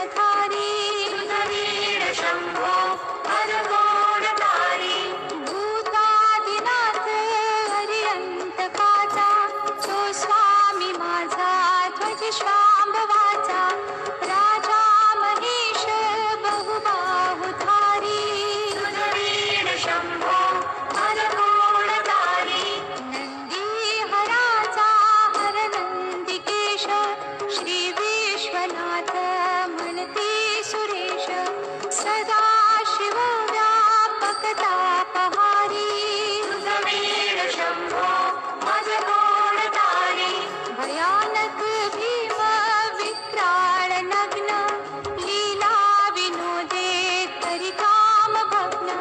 भस्मधारी वीर शंभो भरगोणधारी भूतादिनाथ हरिअंतकाचा तो स्वामी माझा ध्वज श्वाम्भवाचा राजा महेश बहुबाहुधारी वीर शंभो भरगोणधारी नंदी हराचा हर नंदिकेश श्री विश्वनाथ म्हणते सुरेश सदा शिव व्यापक तापहारी वीर शंभो भरगोणधारी भयानक भीम विक्राळ नग्न लीला विनोदे तरी काम भग्न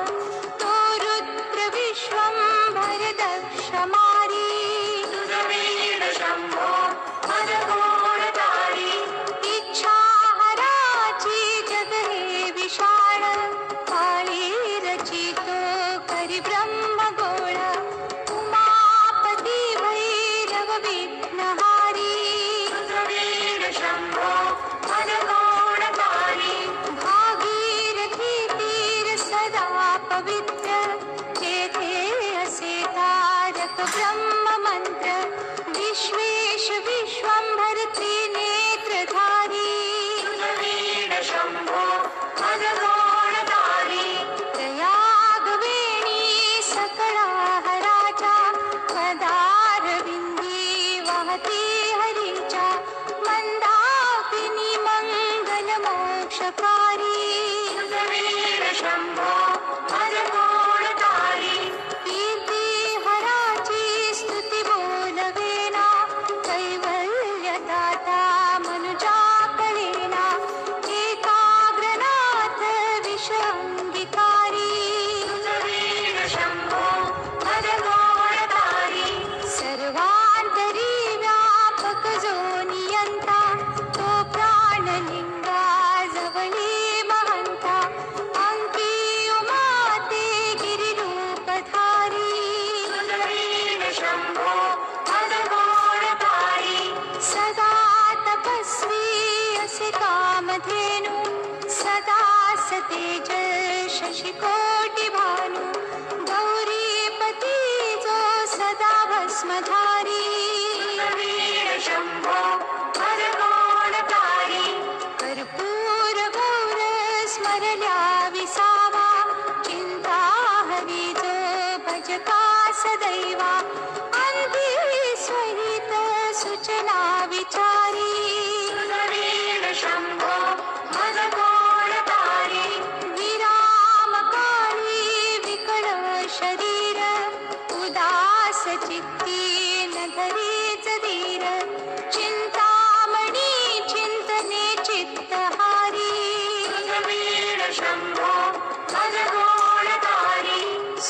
तो रुद्र विश्वंभर दक्ष मारी वीर शंभो भरगोणधारी इच्छा हराची जग हे विशाळ काळी रचितो करी ब्रह्म गोळ उमापती भैरव विघ्नहारी वीर शंभो भरगोणधारी भागीरथी तीर सदा पवित्र जेथे असे तारक ब्रह्म मंत्र विश्वेश विश्वंभर त्रिनेत्रधारी वीर शंभो भरगोणधारी प्रयागवेणी सकळा हराच्या पदारविंदी वाहती हरीच्या मंदाकिनी मंगल मोक्षकारी वीर शंभो भरगोणधारी कीर्ती हराची स्तुती बोलवेना कैवल्य दाता मनुजा कळेना एकाग्रनाथ विषंगिकारी वीर शंभो भरगोणधारी सर्वांतरी व्यापक जो नियंता तो प्राणलिंगा जवळी महंता अंकी उमाते गिरिरूपधारी वीर शंभो भरगोणधारी सदा तपस्वी असे कामधेनु सदा सतेज शशिकोटि भानु गौरीपती जो सदा भस्मधारी वीर शंभो भरगोणधारी कर्पूर गौर स्मरल्या विसावा चिंता हरी जो भजका सदैवा अंती स्वहित सूचना विचारी वीर शंभो भरगोणधारी विराम काळी विकळ शरीर उदास चित्ती न धरीच धीर चिंतामणी चिंतने चित्तहारी वीर शंभो भरगोणधारी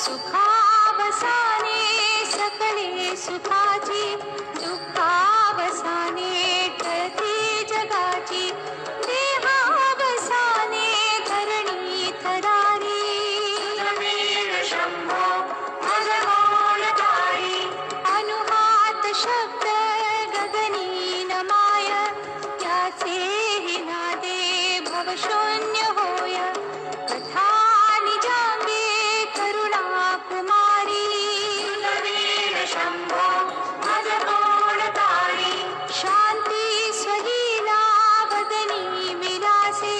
सुखावसाने सकळे सुखाची दुःखावसाने टळती जगाची देहावसाने धरणी थरारी वीर शंभो भरगोणधारी अनुहात शब्द गगनी न माय त्याचे हि नादे भवशून्य होय कथा निजांगे करुणा कुमारी वीर शंभो भरगोणधारी शांती स्वलीला वदनी विलासे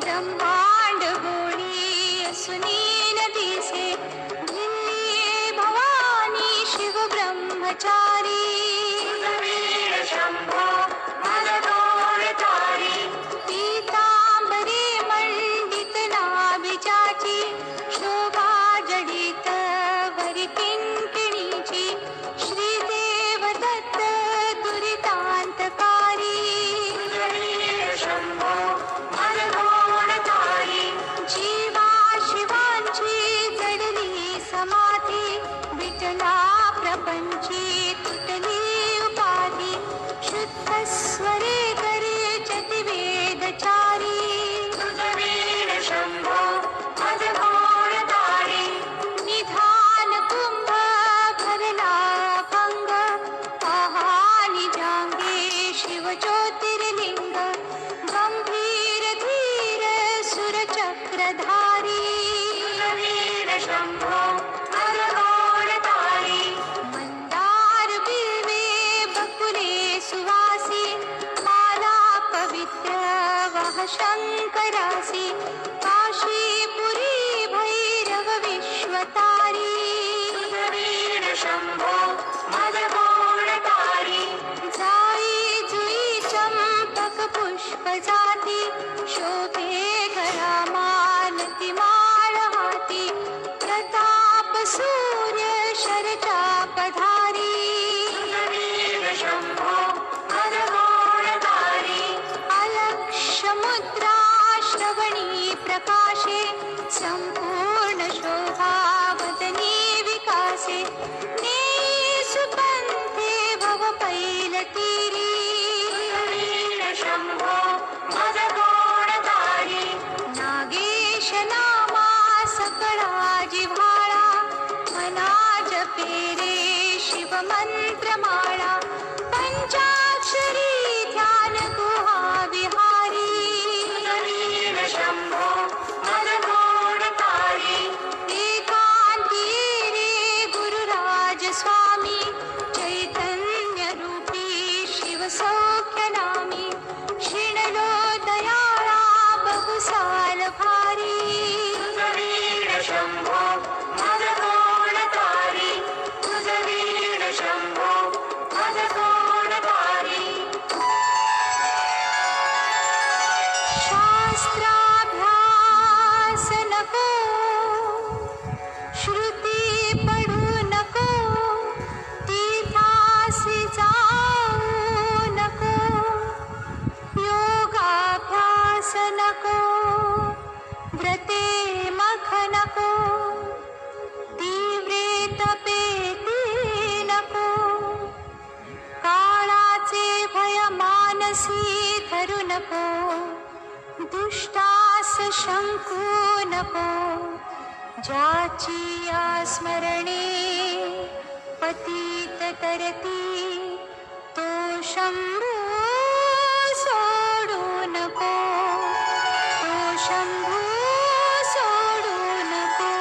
ब्रह्मांड गोळी असुनील दिसे भिल्ली भवानी शिव ब्रह्मचारी वीर शंभो भरगोणधारी पीतांबरी मंडित नाभिजाची शोभा जडित वरी किंकिणीची श्रीदेव दत्त दुरितांतकारी वीर शंभो भरगोणधारी जीवा शिवांची जडली समाधी विठला प्रपंची तुटली विवाह शंकरासी काशीपुरी भैरव विश्वतारी वीर शंभो मदगोणकारी जाई जुई चंपक पुष्प जाती शोभे घरामानती माळ हाती प्रताप सूर्य शरचापधारी वीर शंभो मदगोणकारी अलक्ष्य मुद्रा श्रवणी प्रकाशे संपूर्ण शोभा वदनी विकासे नेयी सुपंथे भव पैलतीरी वीर शंभो मदगोणकारी नागेश नामा सकळा जिव्हाळा मना जपे रे शिव मंत्रमाळा पंचाक्षरी ध्यान गुहा विहारी वीर शंभो मदगोणकारी एकांती रे गुरुराज स्वामी चैतन्य रूपी शिव सौख्य नामी शिणलो दयाळा बहुसाल भारी वीर शंभो मदगोणकारी वीर शंभो मदगोणकारी शास्त्राभ्यास नको श्रुती पढू नको तीर्थासी जाऊ नको योगाभ्यास नको व्रते मख नको तीव्रे तपेती नको काळाचे भय मानसी धरू नको दुष्टास शंकू नको ज्याची या स्मरणे पतित तरती तो शंभू सोडू नको तो शंभू सोडू नको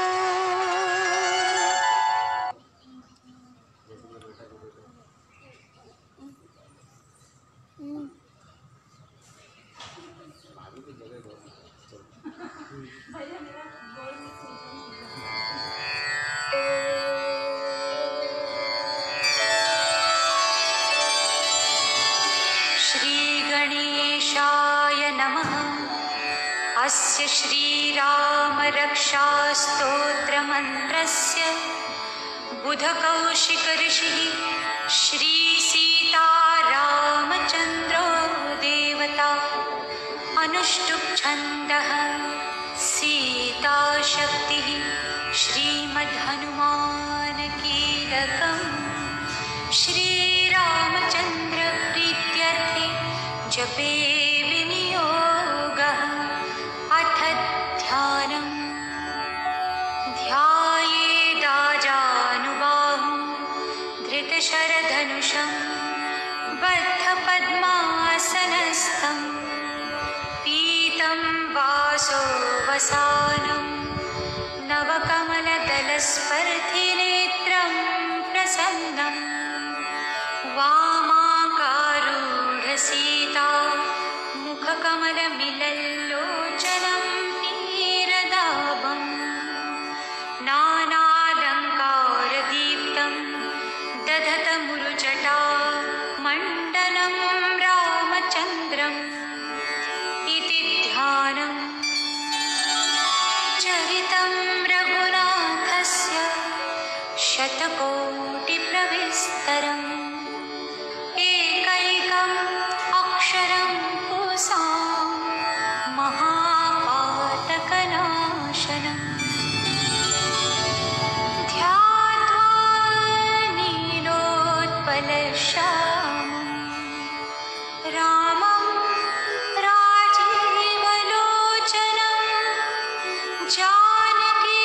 श्रीगणेशाय नमः। अस्य श्रीरामरक्षास्तोत्रमन्त्रस्य बुधकौशिकऋषिः श्रीसीतारामचन्द्रो देवता अनुष्टुप्छन्दः सीताशक्तिः श्रीमद्हनुमानकीलकम् श्रीरामचन्द्रप्रीत्यर्थे जपे विनियोगः। अथ ध्यानम् ध्यायेदाजानुबाहुं धृतशरधनुषं बद्धपद्मासनस्थं पीतं वासो वसानं नवकमलदलस्पर्धिनेत्रं प्रसन्नम् वामाकारूढसीता मुखकमलमिलल्लोचनं नीरदाभं नानालङ्कारदीप्तं दधतमुरुजटा मण्डनं रामचन्द्रम् इति ध्यानम् चरितं रघुनाथस्य शतकोटिप्रविस्तरम् एकैकम् अक्षरं पुंसां महापातकनाशनम् ध्यात्वा नीलोत्पलश्यामं रामं राजीवलोचनं जानकी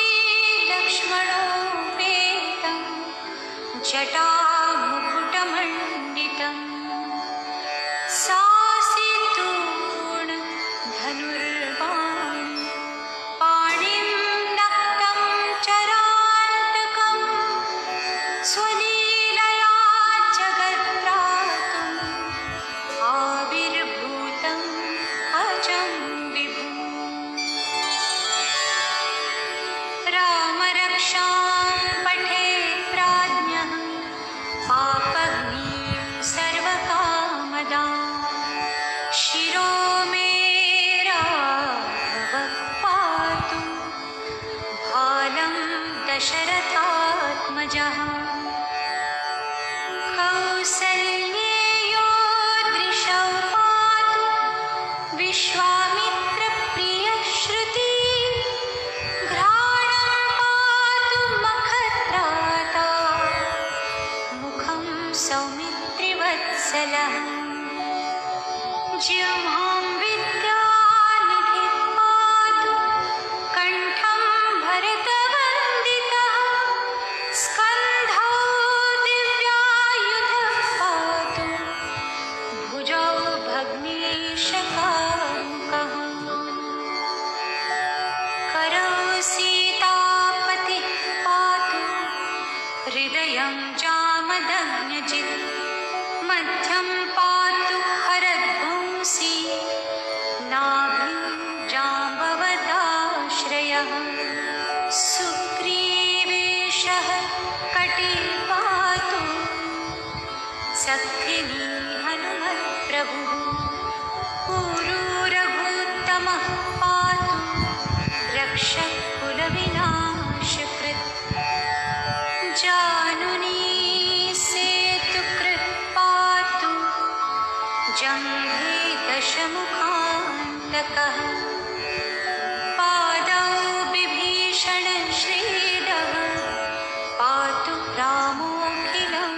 विश्वामित्रप्रियश्रुति घ्राणं पातु मखत्राता मुखं सौमित्रिवत्सलः जिह्वां विद्यानिधिः पातु कण्ठं भरतवन्दितः स्कन्धौ दिव्यायुधः पातु भुजौ भग्नेशकारुकः करौ सीतापतिः पातु हृदयं जामदग्न्यजित् मध्यं पातु हरद्वंसी नाभिं जाम्बवदाश्रयः सुग्रीवेशः कटी पातु सक्थिनी हनुमत्प्रभुः पुरूरभूत्तमः पातु रक्षकुलविनाशकृत् जानुनी सेतुकृत् पातु जङ्घे दशमुखान्तकः पादौ बिभीषणश्रीदः पातु रामोऽखिलं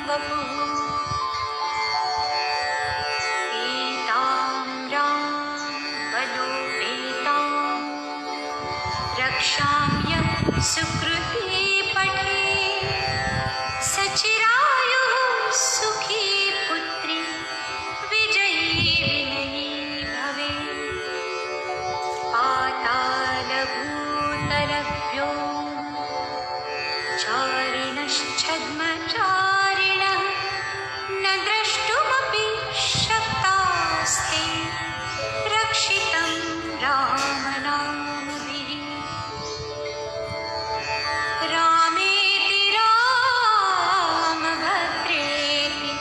वपुः रक्षाम्य सुकृती पठे सचिरायुः सुखी पुत्री विजयी विनयी भवे पातालभूतलभ्यो चारिणश्छद्मचारिणः न द्रष्टुमपि शक्तास्ते रक्षितं रामनामभिः रामेति रामभद्रेति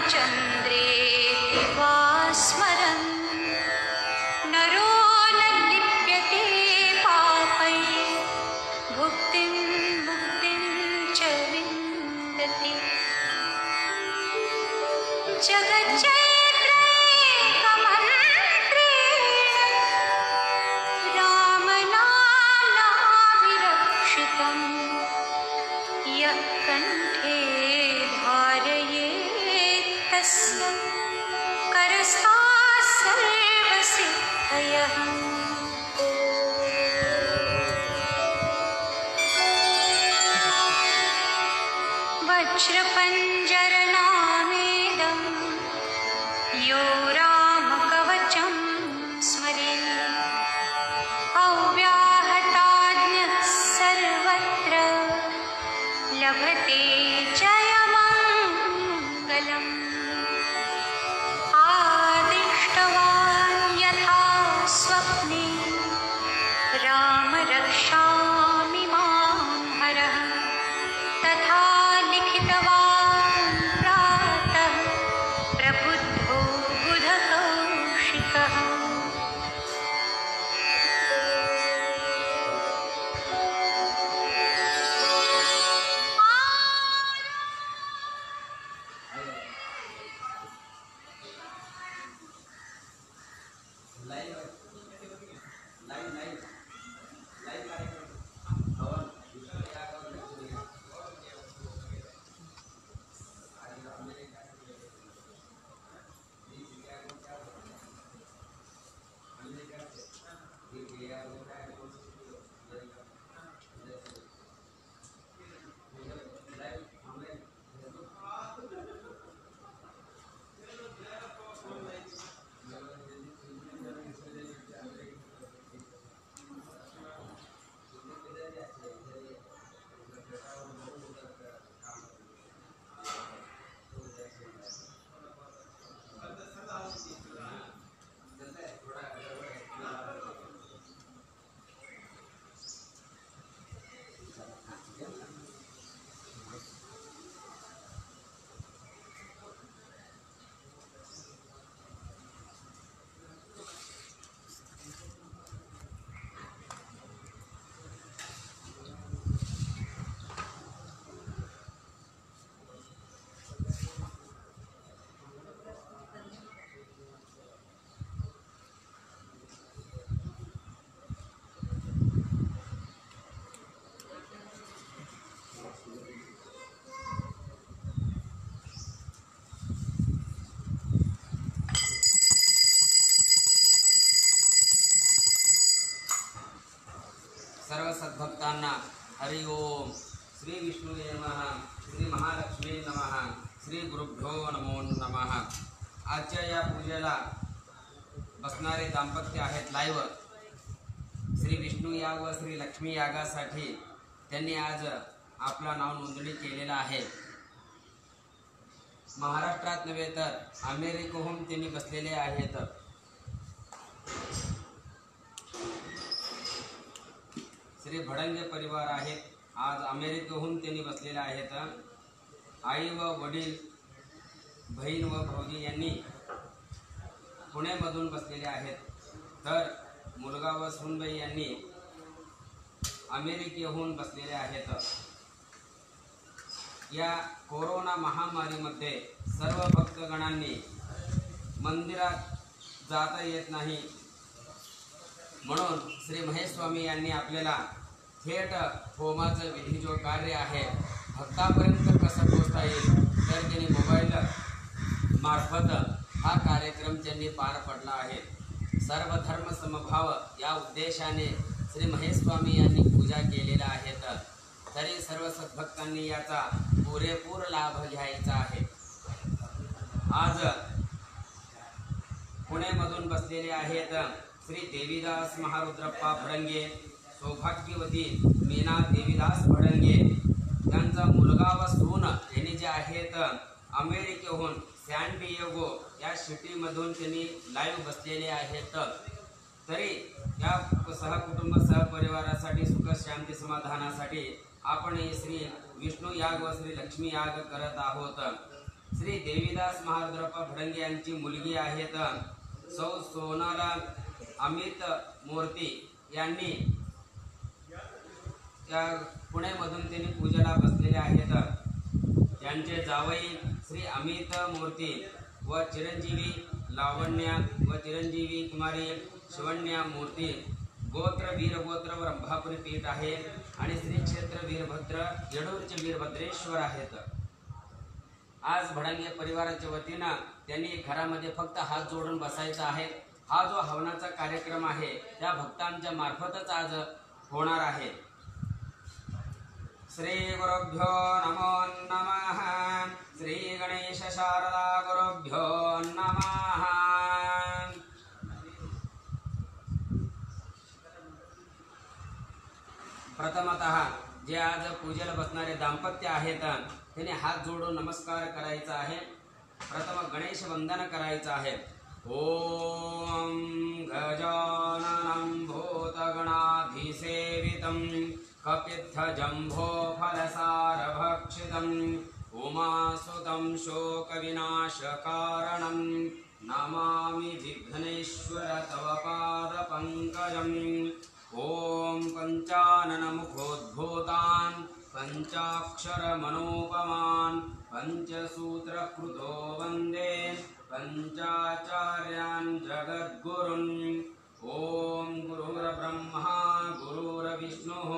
रामचन्द्रेति वा स्मरन् नरो न लिप्यते पापैः भुक्तिं मुक्तिं च विन्दति जगच्चैत्रैकमन्त्रेण रामनाम्नाभिरक्षितं यः कण्ठे धारयेत् तस्य करस्थाः सर्वसिद्धयः वज्रपञ्जरनामेदं यो रामकवचं स्मरेत् अव्याहताज्ञः सर्वत्र लभते जयमङ्गलम् आदिष्टवान् यथा स्वप्ने राम रक्षामि मां हरः तथा लिखितवान् प्रातः प्रबुद्धो बुधकौशिकः विष्णुवे नमः, श्री महालक्ष्मी नमः, श्री गुरुभ्यो नमो नमः. आजच्या या पूजेला बसणारे दाम्पत्य आहेत लाईव्ह. श्री विष्णू याग व श्री लक्ष्मी यागासाठी त्यांनी आज आपला नाव नोंदणी केलेला आहे. महाराष्ट्रात नव्हे तर अमेरिकेहून त्यांनी बसलेले आहेत. श्री भडंगे परिवार आहेत. आज अमेरिकेहून त्यांनी बसलेले आहेत. आई व वडील, बहीण व भाऊजी यांनी पुण्यामधून बसलेले आहेत. तर मुलगा व सुनबाई यांनी अमेरिकेहून बसलेले आहेत. या कोरोना महामारीमध्ये सर्व भक्तगणांनी मंदिरात जाता येत नाही, म्हणून श्री महेश स्वामी यांनी आपल्याला थेट होमाचं विधी जो कार्य आहे भक्तापर्यंत कसं पोहोचता येईल तर त्यांनी मोबाईल मार्फत हा कार्यक्रम त्यांनी पार पडला आहे. सर्व धर्म समभाव या उद्देशाने श्री महेश स्वामी यांनी पूजा केलेल्या आहेत. तरी सर्व सद्भक्तांनी याचा पुरेपूर लाभ घ्यायचा आहे. आज पुण्यामधून बसलेले आहेत श्री देवीदास महारुद्रप्पा भडंगे, सौभाग्यवती मीना देवीदास भडंगे. त्यांचा मुलगा व सून यांनी जे आहेत अमेरिकेहून सॅन डिएगो या सिटीमधून त्यांनी लाईव्ह बसलेले आहेत. तरी या सहकुटुंब सहपरिवारासाठी सुख शांती समाधानासाठी आपण श्री विष्णू याग व श्री लक्ष्मी याग करत आहोत. श्री देवीदास महारुद्रप्पा भडंगे यांची मुलगी आहेत सौ सोनाला अमित मूर्ती यांनी त्या पुण्यामधून त्यांनी पूजेला बसलेले आहेत. त्यांचे जावई श्री अमित मूर्ती व चिरंजीवी लावण्या व चिरंजीवी कुमारी शिवण्या मूर्ती. गोत्र वीरगोत्र व रंभापुरी पीठ आहे आणि श्री क्षेत्र वीरभद्र येडूरचे वीरभद्रेश्वर आहेत. आज भडंगे परिवाराच्या वतीनं त्यांनी घरामध्ये फक्त हात जोडून बसायचा आहे. हा जो हवनाचा कार्यक्रम आहे त्या भक्तांच्या मार्फतच आज होणार आहे. श्री गुरुभ्यो नमो नमः. श्री गणेश शारदा गुरुभ्यो नमः. प्रथमतः जे आज पूजेला बसणारे दाम्पत्य आहेत त्यांनी हात जोडून नमस्कार करायचा आहे. प्रथम गणेश वंदन करायचं आहे. ओम गजाननं भूतगणाधिसेवितं कपित्थजम्भो फलसारभक्षितं उमासुतं शोकविनाशकारणं नमामि विघ्नेश्वर तव पादपङ्कजम्. ओम पंचाननमुखोद्भूतान् पंचाक्षरमनोपमान् पंचसूत्रकृतो वन्दे पंचाचार्यान् जगद्गुरुन्. ओम गुरुर्ब्रह्मा गुरुर्विष्णुः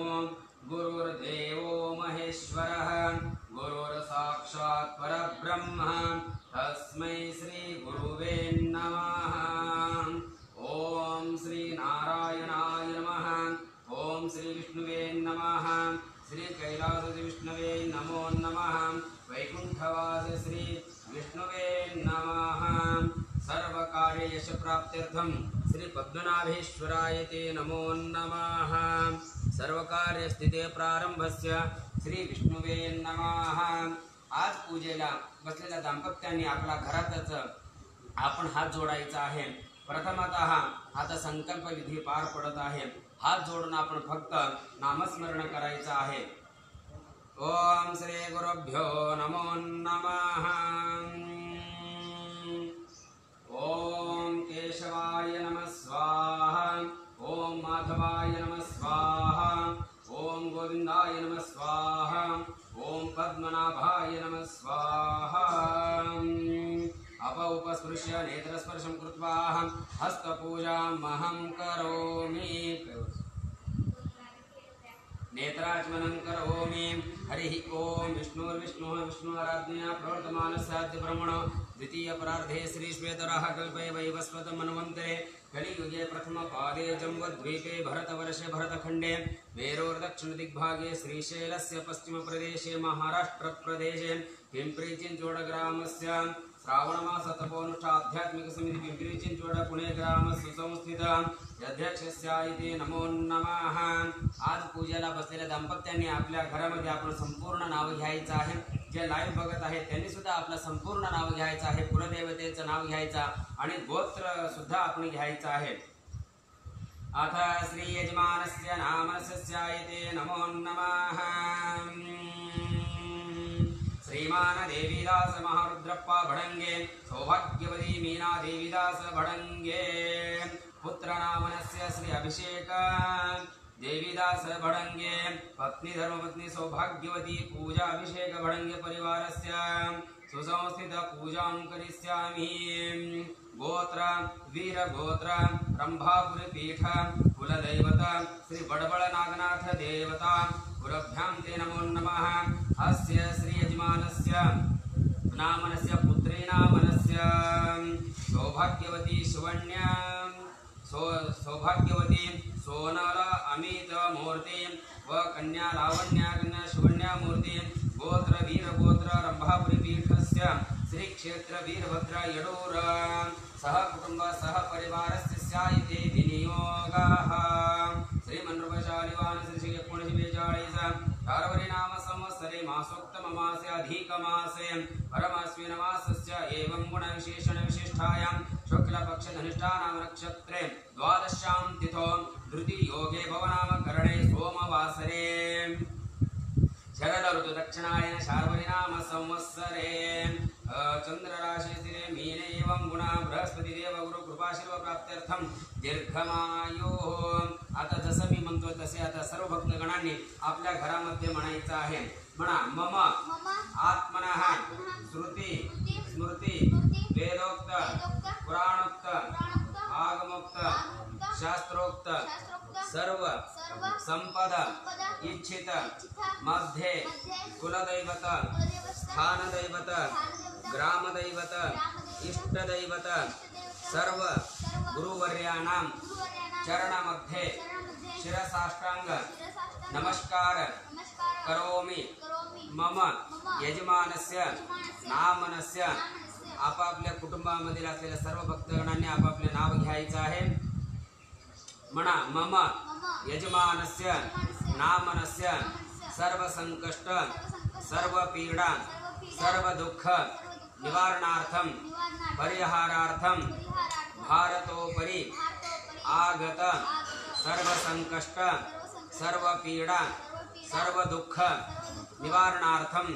गुरुर्देवो महेश्वरः गुरुर्साक्षात् परब्रह्म तस्मै श्री गुरुवे नमः. ओम श्री नारायणाय नमः. ओम श्री विष्णुवे नमः. श्री कैलास विष्णुवे नमो नमः. वैकुंठवास श्री विष्णुवे नमः. सर्व कार्य यश प्राप्त्यर्थम श्री पद्मनाभेश्वराय ते नमो नमः. सर्व कार्य स्थिते प्रारंभस्य श्री विष्णुवे नमः. आज पूजेला बसलेल्या दाम्पत्यांनी आपला घरातच आपण हात जोडायचा आहे. प्रथमतः आता संकल्प विधी पार पडत आहे. हात जोडून आपण फक्त नामस्मरण करायचं आहे. ओम श्री गुरुभ्यो नमो नमः. ओम केशवाय नमः स्वाहा. ओम माधवाय नमः स्वाहा. ओम गोविंदाय नमः स्वाहा. ओम पद्मनाभाय नमः स्वाहा. अपउपस्पृश्य नेत्रस्पर्शं कृत्वा हस्तपूजामहं करोमि. नेत्राचमनं करोमि। हरिः ओम विष्णुर्विष्णुः विष्णुराज्ञया प्रवर्तमानस्याद्यब्रह्मणो द्वितीयपरार्धे श्रीश्वेतराः कल्पे वैवस्वतमन्वन्तरे कलियुगे प्रथमपादे जम्बुद्वीपे भरतवर्षे भरतखण्डे मेरोर्दक्षिणदिग्भागे श्रीशैलस्य पश्चिमप्रदेशे महाराष्ट्रप्रदेशे पिम्परीचिञ्चोडग्रामस्य श्रावणमासतपोनुष्ठा आध्यात्मिक समिति पिंपरी-चिंचवड पुणे ग्राम सुसंस्थित अध्यक्षस्यायते नमो नमः। आज पूजेला बसलेल्या दाम्पत्यांनी आपल्या घरामध्ये आपण संपूर्ण नाव घ्यायचं आहे। जे लाईव्ह बघत आहेत त्यांनी सुद्धा आपलं संपूर्ण नाव घ्यायचं आहे, कुलदेवतेचं नाव घ्यायचं आणि गोत्र सुद्धा आपण घ्यायचं आहे। अथ श्री यजमानस्य नामस्यायते नमो नमः। श्रीमान देवीदास महारुद्रप्पा भडंगे सौभाग्यवती मीना देवीदास भडंगे पुत्रनामनस्य श्री अभिषेक देवीदास भडंगे पत्नी धर्मपत्नी सौभाग्यवती पूजा अभिषेक भडंगे परिवारस्य सुसंस्थित पूजां करिष्यामि। गोत्र वीर गोत्र रंभापुरी पीठ कुलदैवत श्री बडबळ नागनाथ देवता गुरुभ्यां ते नमो नमः। अस्य श्री यजमानस्य नामनस्य पुत्री नामनस्य सौभाग्यवती शिवण्या सौभाग्यवती सोनल अमित मूर्ति व कन्या लावण्या कन्या शिवण्या मूर्ति गोत्र वीर गोत्र रंभापुरी पीठस्य श्री क्षेत्र वीरभद्र यडूर सह कुटुंब सह परिवारस्य स्यायते विनियोगः। श्रीमन्नृपशालिवान श्री 1942 शार्वरी नाम संवत्सरे मासोक्तममासे अधिकमासे परमास्मिन मासस्य एवं गुण विशेषण विशिष्टायां शुक्लपक्ष धनिष्ठा नाम नक्षत्रे द्वादश्यां तिथौ धृति योगे भवनामकरणे सोमवासरे शरद ऋतु दक्षिणायन शार्वरी नाम संवत्सरे चंद्र राशि स्थिरे मीने एवं गुण बृहस्पति देव गुरु कृपाशीर्व प्राप्त्यर्थम दीर्घमायुः। आता जसं मी म्हणतोय तसे आता सर्व भक्तगणांनी आपल्या घरामध्ये म्हणायचं आहे। म्हणा मम आत्मनः श्रुती स्मृती वेदोक्त पुराणोक्त आगमोक्त शास्त्रोक्त सर्व संपद इच्छित मध्ये कुलदैवत स्थानदैवत ग्रामदैवत इष्टदैवत सर्व गुरुवर्याणां चरणमध्ये शिरसाष्टांग नमस्कार करोमि। मम यजमानस्य नामनस्य आपापल्या कुटुंबामधील असलेल्या सर्व भक्तगणांनी आपापले नाव घ्यायचं आहे। म्हणा मम यजमानस्य नामनस्य सर्व संकष्ट सर्व पीडा सर्व दुःख निवारणार्थम परिहारार्थम भारतोपरि आगत सर्व संकष्ट सर्व पीडा सर्व दुःख निवारणार्थम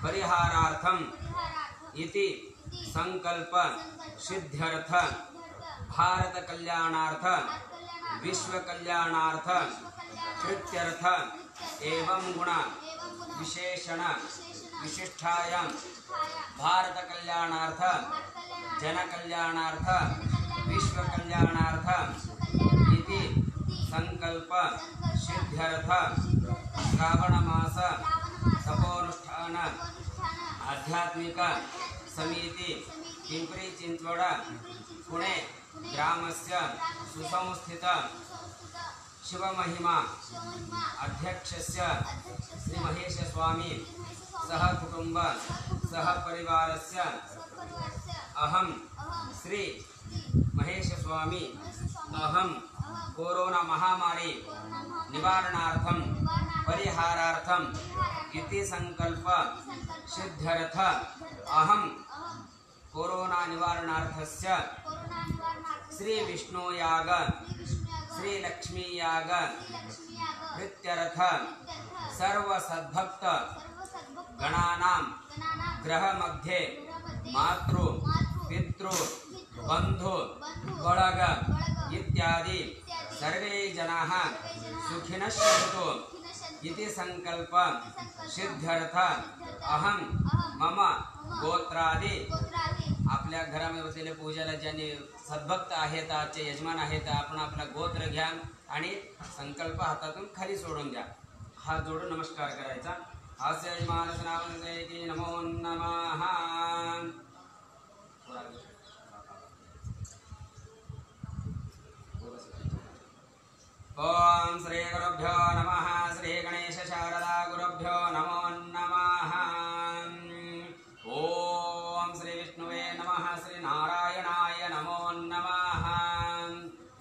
परिहारार्थम इति संकल्प सिद्ध्यर्थ भारत कल्याणार्थ विश्व कल्याणार्थ कृत्यर्थ एवं गुण विशेषण विशिष्टायां भारत कल्याणार्थ जन कल्याणार्थ विश्व कल्याणार्थ इति संकल्प सिद्ध्यर्थ श्रावण मास तपोनुष्ठान आध्यात्मिक समिति पिंपरी-चिंचवड पुणे ग्रामस्य सुसंस्थित शिवमहिमा अध्यक्षस्य श्री महेश स्वामी सह कुटुंब सह परिवारस्य अहम श्री महेश स्वामी अहम कोरोना महामारी निवारणार्थम परिहारार्थम इति संकल्प सिद्ध्यर्थ अहम कोरोना निवारणार्थस्य श्री विष्णु याग श्री लक्ष्मी याग कृत्यर्थ सर्व सद्भक्त गणानां ग्रह मध्ये मातृ पितृ बंधु ಬಳಗ इत्यादि सर्वे जनाः सुखिनः सन्तु इति संकल्प सिद्ध्यर्थ अहम मम गोत्रादि आपल्या घरामध्ये बसलेल्या पूजाला ज्यांनी सद्भक्त आहेत आजचे यजमान आहेत आपण आपला गोत्र घ्या आणि संकल्प हातातून खाली सोडून द्या। हात जोडून नमस्कार करायचा. हास्य यजमानस्य नामधेयति नमो नमः. ओम श्री गुरुभ्यो नमः. श्री गणेश शारदा गुरुभ्यो नमो नमः. ओम श्री विष्णुवे नमः. श्री नारायणाय नमो नमः.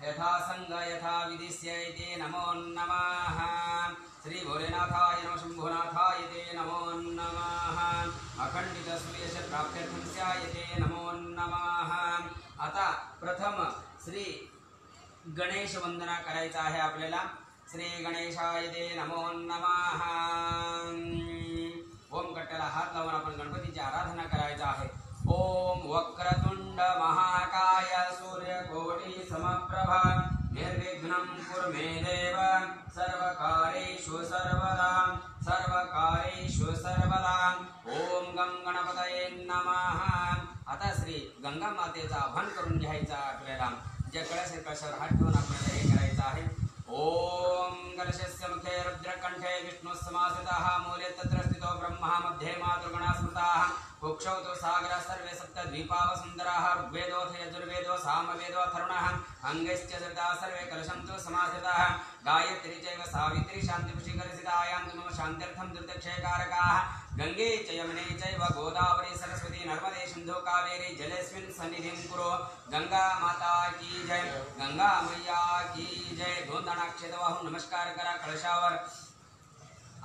यथा संग यथा विदिश्यते नमो नमः. श्री भोलेनाथाय नमः. शंभुनाथाय ते नमो नमः. अखंडित सुयश प्राप्त्यर्थं स्यायते नमो नमः. आता प्रथम श्री गणेश वंदना करायचा आहे आपल्याला. श्री गणेशाय ते नमो नमः. ओम कट्ट्याला हात लावून आपण गणपतीची आराधना करायचा आहे. ओम वक्रतुंड महाकाय सूर्यकोटि समप्रभा निर्विघ्नं कुरु मे देव सर्वकार्येषु सर्वदा सर्वकार्येषु सर्वदा. ओम गं गणपतये नमः. आता श्री गंगा मातेचा आवाहन करून घ्यायचा आपल्याला. जे कळशावर हात ठेवून आपल्याला हे करायचं आहे. ओम कलशस्य मुखे रुद्रकंठे विष्णुस्समासितः मूले तत्र स्थितो ब्रह्मा मध्ये मातृगणा स्मृताः कुक्षौ तु सागरः सर्वे सप्तद्वीपाः सुन्दराः ऋग्वेदोऽथ यजुर्वेदो सामवेदो अथर्वणः अङ्गैश्च सविता सर्वे कलशं तु समासिताः गायत्री चैव सावित्री शान्तिपुषिकरसितायां तु मम शान्त्यर्थं धृतक्षयकारकाः गंगे च यमुने चैव गोदावरी सरस्वती नर्मदे सिन्धु कावेरी जलेस्मिन् सन्निधिं कुरु. गंगा माता की जय. गंगा मैया की जय. दोन दाणाक्षेत वाहून नमस्कार करा कळशावर.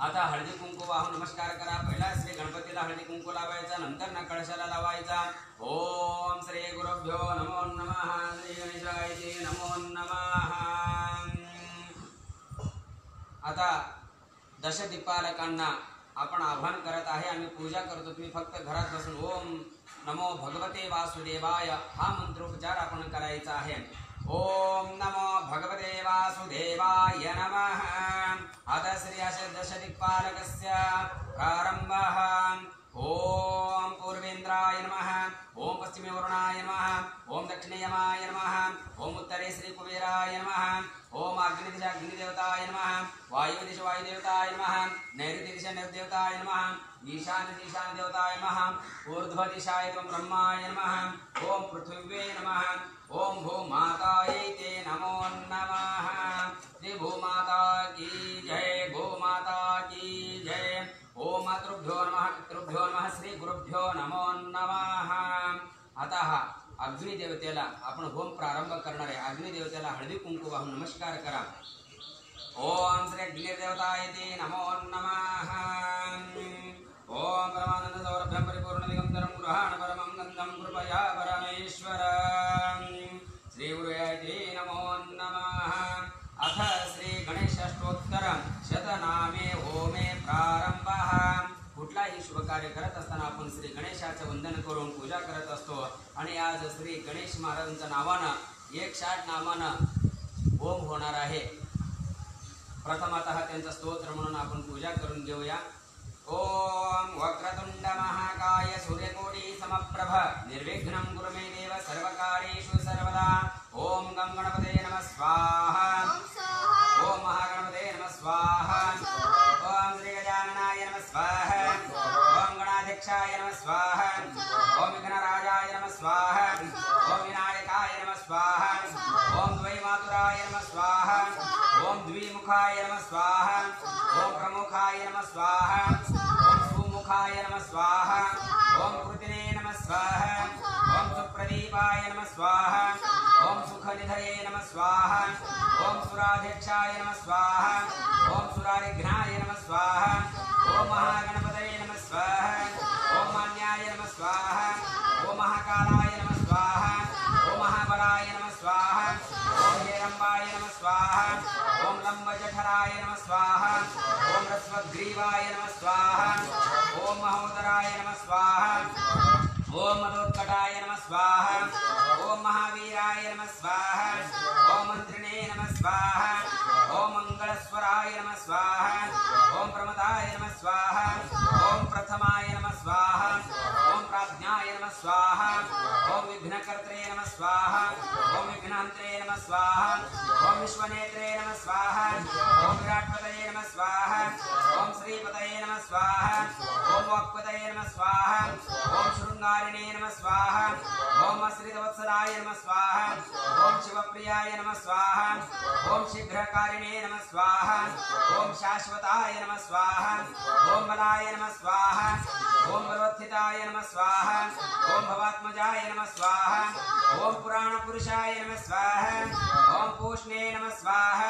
आता हळदी कुंकू वाहून नमस्कार करा. पहिला श्री गणपतीला हळदी कुंकू लावायचा, नंतर ना कळशाला लावायचा. ओम श्री गुरुभ्यो नमो नमः. श्री गणेशाय ते नमो नमः. आता दशदिक्पालकांना आपण आवाहन करत आहे. आम्ही पूजा करतो. तुम्ही फक्त घरात बसून ओम नमो भगवते वासुदेवाय हा मंत्रोपचार आपण करायचा आहे. ओम नमो भगवते वासुदेवाय नमः. आता श्री असे दशदिक्पालकस्य प्रारंभः. ओम पूर्वेन्द्राय नमः. ओम पश्चिमे वरुणाय नमः. ओम दक्षिणे यमाय नमः. ओम उत्तरे श्री कुबेराय नमः. ओम अग्निदिशा अग्निदेवताय नमः. वायुदिश वायुदेवताय नमः. नैऋत्यदिशा नैऋत्यदेवताय नमः. ईशान्य ईशान्यदेवताय नमः. ऊर्ध्वदिशाय ब्रह्माय नमः. ओम पृथिव्ये नमः. ओम भूमातायै ते नमो नमः. श्री भूमाता की जय. भूमाता की जय. ओम मातृभ्यो नमः. पितृभ्यो नमः. श्री गुरुभ्यो नमो नमः. आता हा अग्निदेवतेला आपण होम प्रारंभ करणार आहे. अग्निदेवतेला हळदी कुंकू वाहून नमस्कार करा. ओम श्री अग्निदेवताय ते नमो नमः. ओम परमानंद सौरभ्यं परिपूर्ण दिगंबरं गृहाण परमं गंधं कृपया परमेश्वर. श्री गुरुयाय ते नमो नमः. अथ श्री गणेशाष्टोत्तर शतनामे होमे प्रारंभः. कुठलाही शुभ कार्य करत असताना आपण श्री गणेशाचे वंदन करून पूजा करत असतो. आणि आज श्री गणेश महाराजांच्या नावानं 160 नामानं होम होणार आहे. प्रथमतः त्यांचा स्तोत्र म्हणून आपण पूजा करून घेऊया. ओम वक्रतुंड महाकाय सूर्यकोटि समप्रभ निर्विघ्नं कुरु मे देव सर्वकार्येषु सर्वदा. ओम गं गणपते नमः स्वाहा. ओम महागणपते नमः स्वाहा. ओम श्री गजाननाय नमः स्वाहा. ओम गणाध्यक्षाय नमः स्वाहा. ओम विघ्नराजाय नमः स्वाहा. ओम विनायकाय नमः स्वाहा. ओम द्वैमातुराय नमः स्वाहा. ओम द्विमुखाय नमः स्वाहा. ओम प्रमुखाय नमः स्वाहा. ओम सुमुखाय नमः स्वाहा. ओम कृतिने नमः स्वाहा. ओम सुप्रदीपाय नमः स्वाहा. ओम सुखनिधये नमः स्वाहा. ओम सुराध्यक्षाय नमः स्वाहा. ओम सुरारिघ्नाय नमः स्वाहा. ओम महागणपतये नमः स्वाहा. ओम मान्याय नमः स्वाहा. ओम महाकालाय नमः स्वाहा. ओम महाबलाय नमः स्वाहा. ओम हेरंबाय नमः स्वाहा. ओम लंबजठराय नमः स्वाहा. ओम रस्वग्रीवाय नमः स्वाहा. ओम महोदराय नमः स्वाहा. ओम मदोत्कटाय नमः स्वाहा. ओम महावीराय नमः स्वाहा. ओम मंत्रिणे नमः स्वाहा. ओम मंगलस्वराय नमः स्वाहा. ओम प्रमदाय नमः स्वाहा. ओम प्रथमाय नमः स्वाहा. ओम विघ्नराज्ञाय नमः स्वाहा ओम विघ्नकर्त्रे नमः स्वाहा ओम विघ्नहन्त्रे नमः स्वाहा ओम विश्वनेत्रे नमः स्वाहा ओम विराट्पतये नमः स्वाहा ओम श्रीपतये नमः स्वाहा ओम वाक्पतये नमः स्वाहा ओम शृंगारिणे नमः स्वाहा ओम श्रीवत्सलाय नमः स्वाहा ओम शिवप्रियाय नमः स्वाहा ओम शीघ्रकारिणे नमः स्वाहा ओम शाश्वताय नमः स्वाहा ओम बलाय नमः स्वाहा ओम बलोत्थिताय नमः स्वाहा ओम भवात्मजाय नमः स्वाहा ओम पुराणपुरुषाय नमः स्वाहा ओम पूष्णे नमः स्वाहा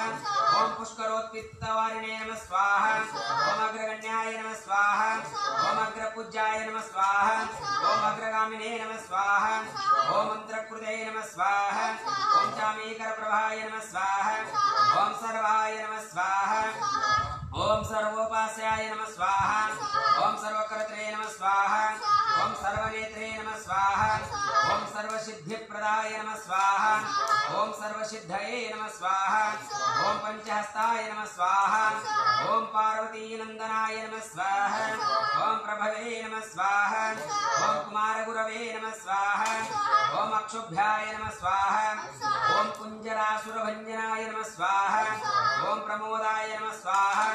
ओम पुष्करोत्पित्तवारिणे नमः स्वाहा ओम अग्रगण्याय नमः स्वाहा ओम अग्रपूज्याय नमः स्वाहा ओम अग्रगामिने नमः स्वाहा ओम मंत्रकृते नमः स्वाहा ओम चामीकरप्रभाय नमः स्वाहा ओम सर्वाय नमः स्वाहा ओम सर्वोपास्याय नमः स्वाहा ओम सर्वकर्त्रे नमः स्वाहा ओम सर्वनेत्रे नमः स्वाहा ओम सर्वसिद्धिप्रदाय नमः स्वाहा ओम सर्वसिद्धये नमः स्वाहा ओम पंचहस्ताय नमः स्वाहा ओम पार्वतीनंदनाय नमः स्वाहा ओम प्रभवे नमः स्वाहा ओम कुमारगुरवे नमः स्वाहा ओम अक्षुभ्याय नमः स्वाहा ओम कुंजरासुरभंजनाय नमः स्वाहा ओम प्रमोदाय नमः स्वाहा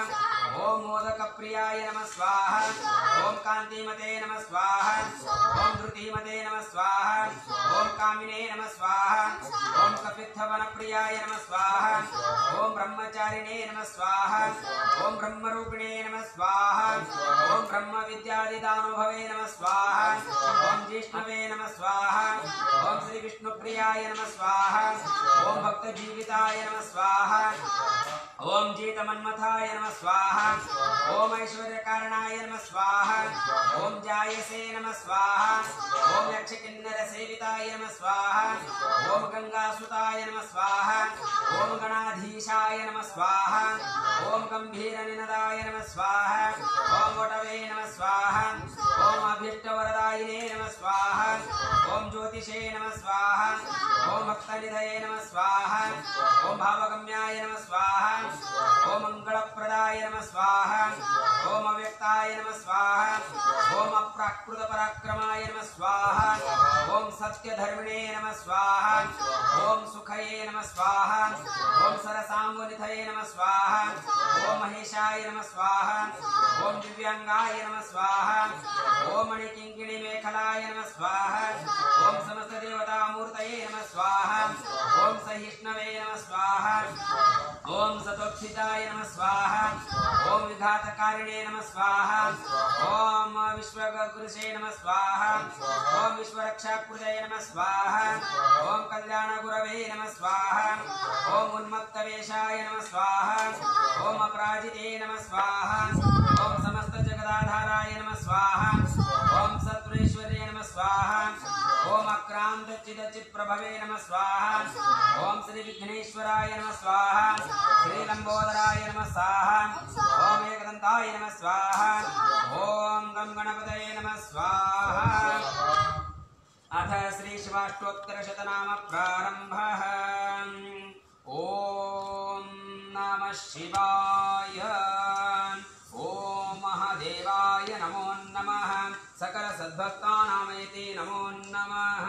ओम मोदकप्रियाय नमः स्वाहा ओम कांतिमते नमः स्वाहा ओम धृतिमते नमः स्वाहा ओम कामिने नमः स्वाहा ओम कपित्थवनप्रियाय नमः स्वाहा ओम ब्रह्मचारिणे नमः स्वाहा ओम ब्रह्मरूपिणे नमः स्वाहा ओम ब्रह्म विद्यादिदानुभवे नमः स्वाहा ओम जिष्णवे नमः स्वाहा ओम श्री विष्णुप्रियाय नमः स्वाहा ओम भक्तजीविताय नमः स्वाहा ओम जीतमन्मथाय नमः स्वाहा ओम ऐश्वर्यकारणाय नमः स्वाहा ओम जायसे नमः स्वाहा ओम यक्षकिन्नरसेविताय नमः स्वाहा ओम गंगासुताय नमः स्वाहा ओम गणाधीशाय नमः स्वाहा ओम गंभीरनिनदाय नमः स्वाहा ओम वटवे नमः स्वाहा ओम अभीष्टवरदायिने नमः स्वाहा ओम ज्योतिषे नमः स्वाहा ओम भक्तनिधये नमः स्वाहा ओम भावगम्याय नमः स्वाहा ओम मंगलप्रदाय नमः स्वाहा ओम अव्यक्ताय नमः स्वाहा ओम अप्राकृतपराक्रमाय नमः स्वाहा ओम सत्यधर्मिणे नमः स्वाहा ओम सुखये नमः स्वाहा ओम सरसाम्बुनिधये नमः स्वाहा ओम महेशाय नमः स्वाहा ओम दिव्यांगाय नमः स्वाहा ओम मणिकिंकिणी मेखलाय नमः स्वाहा ओम समस्त देवतामूर्तये नमः स्वाहा ओम सहिष्णवे नमः स्वाहा ओम सतोत्थिताय नमः स्वाहा ओम विघातकारिणे नमः स्वाहा ओम विश्वगुरुषे नमः स्वाहा ओम विश्वरक्षाकृतये नमः स्वाहा ओम कल्याणगुरवे नमः स्वाहा ओम उन्मत्तवेशाय नमः स्वाहा ओम अपराजिते नमः स्वाहा ओम समस्त जगदाधाराय नमः स्वाहा ओम सत्वरेश्वरे नमः स्वाहा ओम अक्रांत चिदचित्प्रभवे नमः स्वाहा ओम श्री विघ्नेश्वराय नमः स्वाहा श्री लंबोदराय नमः स्वाहा ओम एकदंताय नमः स्वाहा ओम गम गणपतये नमः स्वाहा अथ श्री शिवाष्टोत्तरशतनाम प्रारंभः ओम नमः शिवाय ओम महादेवाय नमो नमः सकल सद्भक्तानामेति नमो नमः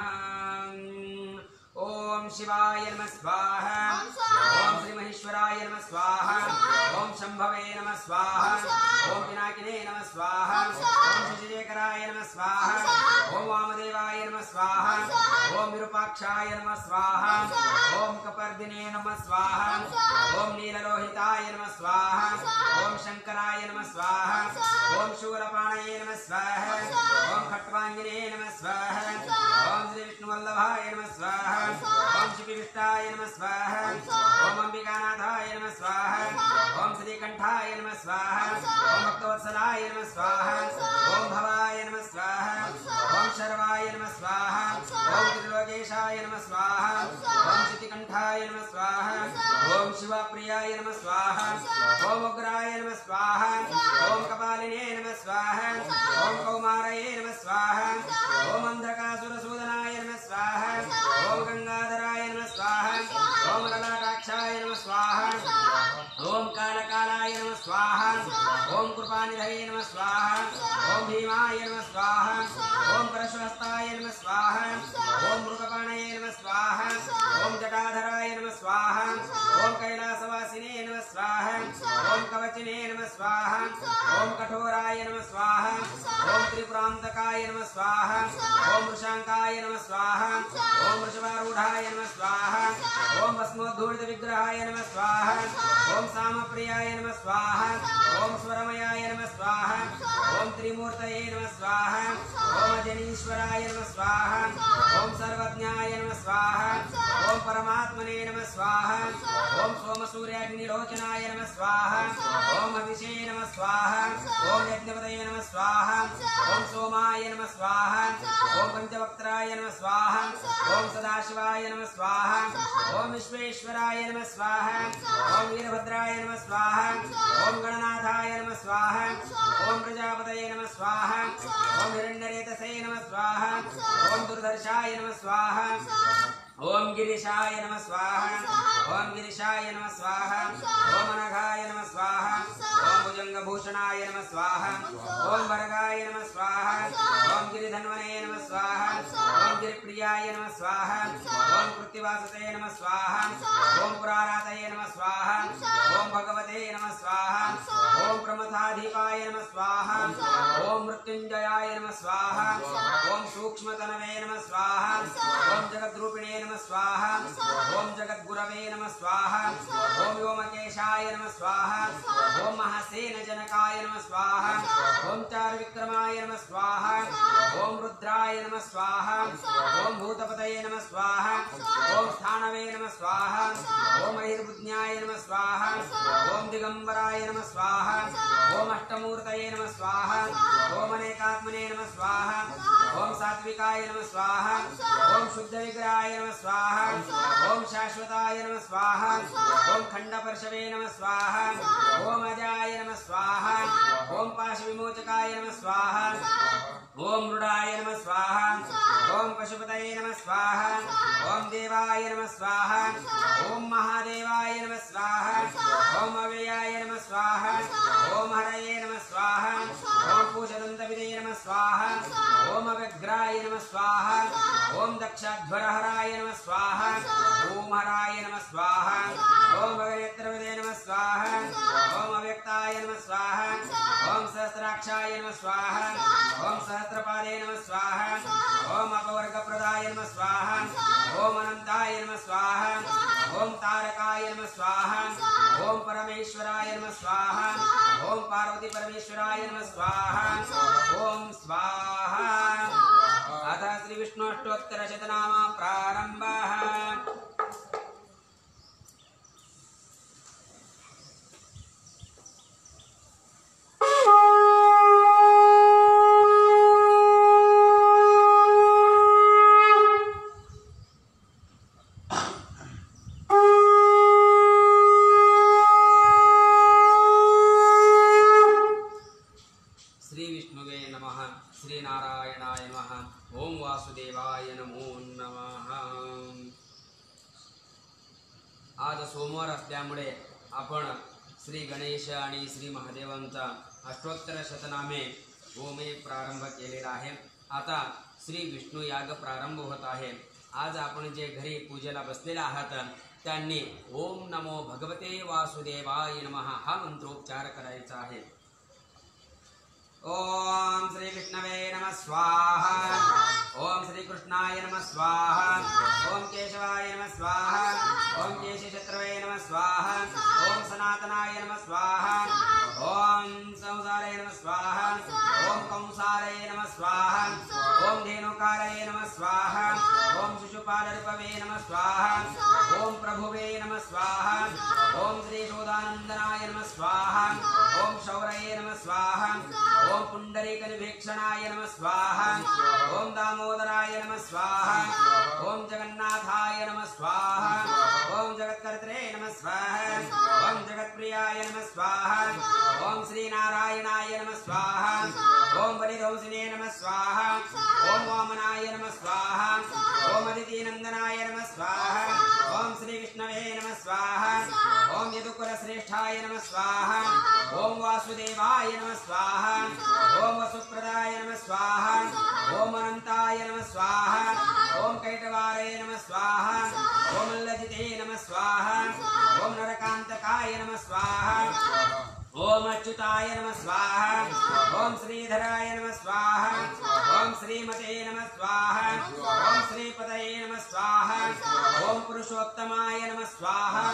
ओम शिवाय नमः स्वाहा ओम श्री महेश्वराय नमः स्वाहा ओम शंभवे नमः स्वाहा ओम पिनाकिने नमः स्वाहा ओम शशिशेखराय नमः स्वाहा ओम वामदेवाय नमः स्वाहा ओम विरूपाक्षाय नमः स्वाहा ओम कपर्दिने नमः स्वाहा ओम नीललोहिताय नमः स्वाहा ओम शंकराय नमः स्वाहा ओम शूलपाणये नमः स्वाहा ओम खट्वांगिने नमः स्वाहा ओम श्री विष्णुवल्लभाय नमः स्वाहा ओम शिवविष्टाय नमः स्वाहा ओम अंबिकानाथाय नमः स्वाहा ओम श्रीकंठाय नमः स्वाहा ओम भक्तवत्सलाय नमः स्वाहा ओम भवाय नमः स्वाहा ओम शर्वाय नमः स्वाहा ओम त्रिलोकेशाय नमः स्वाहा ओम श्रीकंठाय नमः स्वाहा ओम शिवप्रियाय नमः स्वाहा ओम उग्राय नमः स्वाहा ओम कपालिने नमः स्वाहा ओम कौमारये नमः स्वाहा ओम अंधकासुरसूदनाय नमः स्वाहा ओम गंगाधराय नमः स्वाहा ओम ललाटाक्षाय नमः स्वाहा ओम कालकालाय नमः स्वाहा ओम कृपानिधये नमः स्वाहा ओम भीमाय नमः स्वाहा ओम परशुहस्ताय नमः स्वाहा ओम मृगपाणये नमः स्वाहा ओम जटाधराय नमः स्वाहा ओम कैलासवासिने नमः स्वाहा ओम कवचिने नमः स्वाहा ओम कठोराय नमः स्वाहा ओम त्रिपुरान्तकाय नमः स्वाहा ओम वृषांकाय नमः स्वाहा ओम वृषभारूढाय नमः स्वाहा ओम भस्मोद्धूलित विग्रहाय नमः स्वाहा ओम सामप्रियाय नमः स्वाहा ओम स्वरमयाय नमः स्वाहा ओम त्रिमूर्तये नमः स्वाहा ओम अजनीश्वराय नमः स्वाहा ओम सर्वज्ञाय नमः स्वाहा ओम परमात्मने नमः स्वाहा ओम सोमसूर्याग्निलोचनाय नमः स्वाहा ओम हविषे नमः स्वाहा ओम यज्ञपतये नमः स्वाहा ओम सोमाय नमः स्वाहा ओम पंचवक्त्राय नमः स्वाहा ओम सदाशिवाय नमः स्वाहा ओम विश्वेश्वराय नमः स्वाहा ओम वीरभद्राय नमः स्वाहा ओम गणनाथाय नमः स्वाहा ओम प्रजापतये नमः स्वाहा ओम हिरण्यरेतसे नमः स्वाहा ओम दुर्धर्षाय नमः स्वाहा ओम गिरीशाय नमः स्वाहा ओम गिरीशाय नमः स्वाहा ओम अनघाय नमः स्वाहा ओम भुजंगभूषणाय नमः स्वाहा ओम भरगाय नमः स्वाहा ओम गिरिधन्वने नमः स्वाहा ओम गिरिप्रियाय नमः स्वाहा ओम कृत्तिवासते नमः स्वाहा ओम पुरारातये नमः स्वाहा ओम भगवते नमः स्वाहा ओम प्रमथाधिपाय नमः स्वाहा ओम मृत्युंजयाय नमः स्वाहा ओम सूक्ष्मतनवे नमः स्वाहा ओम जगद्रूपिणे नमः स्वाहा ओम जगद्गुरवे नमः स्वाहा ओम व्योमकेशाय नमः स्वाहा ओम महासेन जनकाय नमः स्वाहा ओम चारुविक्रमाय नमः स्वाहा ओम रुद्राय नमः स्वाहा ओम भूतपतये नमः स्वाहा ओम स्थानवे नमः स्वाहा ओम अहिर्बुद्ध्याय नमः स्वाहा ओम दिगंबराय नमः स्वाहा ओम अष्टमूर्तये नमः स्वाहा ओम अनेकात्मने नमः स्वाहा ओम सात्विकाय नमः स्वाहा ओम शुद्ध विग्रहाय नमः स्वाहा ओम शाश्वताय नमः स्वाहा ओम खंडपर्शवे नमः स्वाहा ओम अजाय नमः स्वाहा ओम पाशविमोचकाय नमः स्वाहा ओम मृडाय नमः स्वाहा ओम पशुपतये नमः स्वाहा ओम देवाय नमः स्वाहा ओम महादेवाय नमः स्वाहा ओम अव्ययाय नमः स्वाहा ओम हरये नमः स्वाहा ओम पूषदन्तविदये नमः स्वाहा ओम अव्यग्राय नमः स्वाहा ओम दक्षाध्वरहराय नमः स्वाहा ओम हराय नमः स्वाहा ओम भगनेत्रविदये नमः स्वाहा ओम अव्यक्ताय नमः स्वाहा ओम सहस्राक्षाय नमः स्वाहा ओम सहस्रपादे नमः स्वाहा ओम अपवर्गप्रदाय नमः स्वाहा ओम अनंताय नमः स्वाहा ओम तारकाय नमः स्वाहा ओम परमेश्वराय नमः स्वाहा ओम पार्वती परमेश्वराय नमः स्वाहा ओम स्वाहा अथ श्री विष्णु अष्टोत्तर शतनाम प्रारंभः श्रीनारायणाय नमः ओम वासुदेवाय नमो नमः। आज सोमवार असल्यामुळे आपण श्री गणेश आणि श्री महादेवांचा अष्टोत्तर शतनामे होमे प्रारंभ केलेला आहे। आता श्री विष्णू याग प्रारंभ होत आहे। आज आपण जे घरी पूजेला बसलेला आहात त्यांनी ओम नमो भगवते वासुदेवाय नमः हा मंत्रोच्चार करायचा आहे। ओम श्री विष्णवे नमः स्वाहा ओम श्री कृष्णाय नमः स्वाहा ओम केशवाय नमः स्वाहा ओम केशशत्रवे नमः स्वाहा ओम सनातनाय नमः स्वाहा ओम संसारे नमः स्वाहा ओम कंसारे नमः स्वाहा ओम धेनुकारे नमः स्वाहा ओम शिशुपालरूपवे नमः स्वाहा ओम प्रभुवे नमः स्वाहा ओम श्री शोदानंदनाय नमः स्वाहा ओम शौरये नमः स्वाहा ओम पुंडरीकनिभीक्षणाय नमः स्वाहा ओम दामोदराय नमः स्वाहा ओम जगन्नाथाय नमः स्वाहा ओम जगत्कर्त्रे नमः स्वाहा ओम जगत्प्रियाय नमः स्वाहा ओम श्रीनारायणाय नमः स्वाहा ओम बलिध्वंसिने नमः स्वाहा ओम वामनाय नमः स्वाहा ओम अदितिनंदनाय नमः स्वाहा ओम श्री विष्णवे नमः स्वाहा ओम यदुकुलश्रेष्ठाय नमः स्वाहा ओम वासुदेवाय नमः स्वाहा ओम वसुप्रदाय नमः स्वाहा ओम अनंताय नमः स्वाहा ओम कैटवाराय नमः स्वाहा ओम लजिते नमः स्वाहा ओम नरकांतकाय नमः स्वाहा ओम अच्युताय नमः स्वाहा ओम श्रीधराय नमः स्वाहा ओम श्रीमते नमः स्वाहा ओम श्रीपतये नमः स्वाहा ओम पुरुषोत्तमाय नमः स्वाहा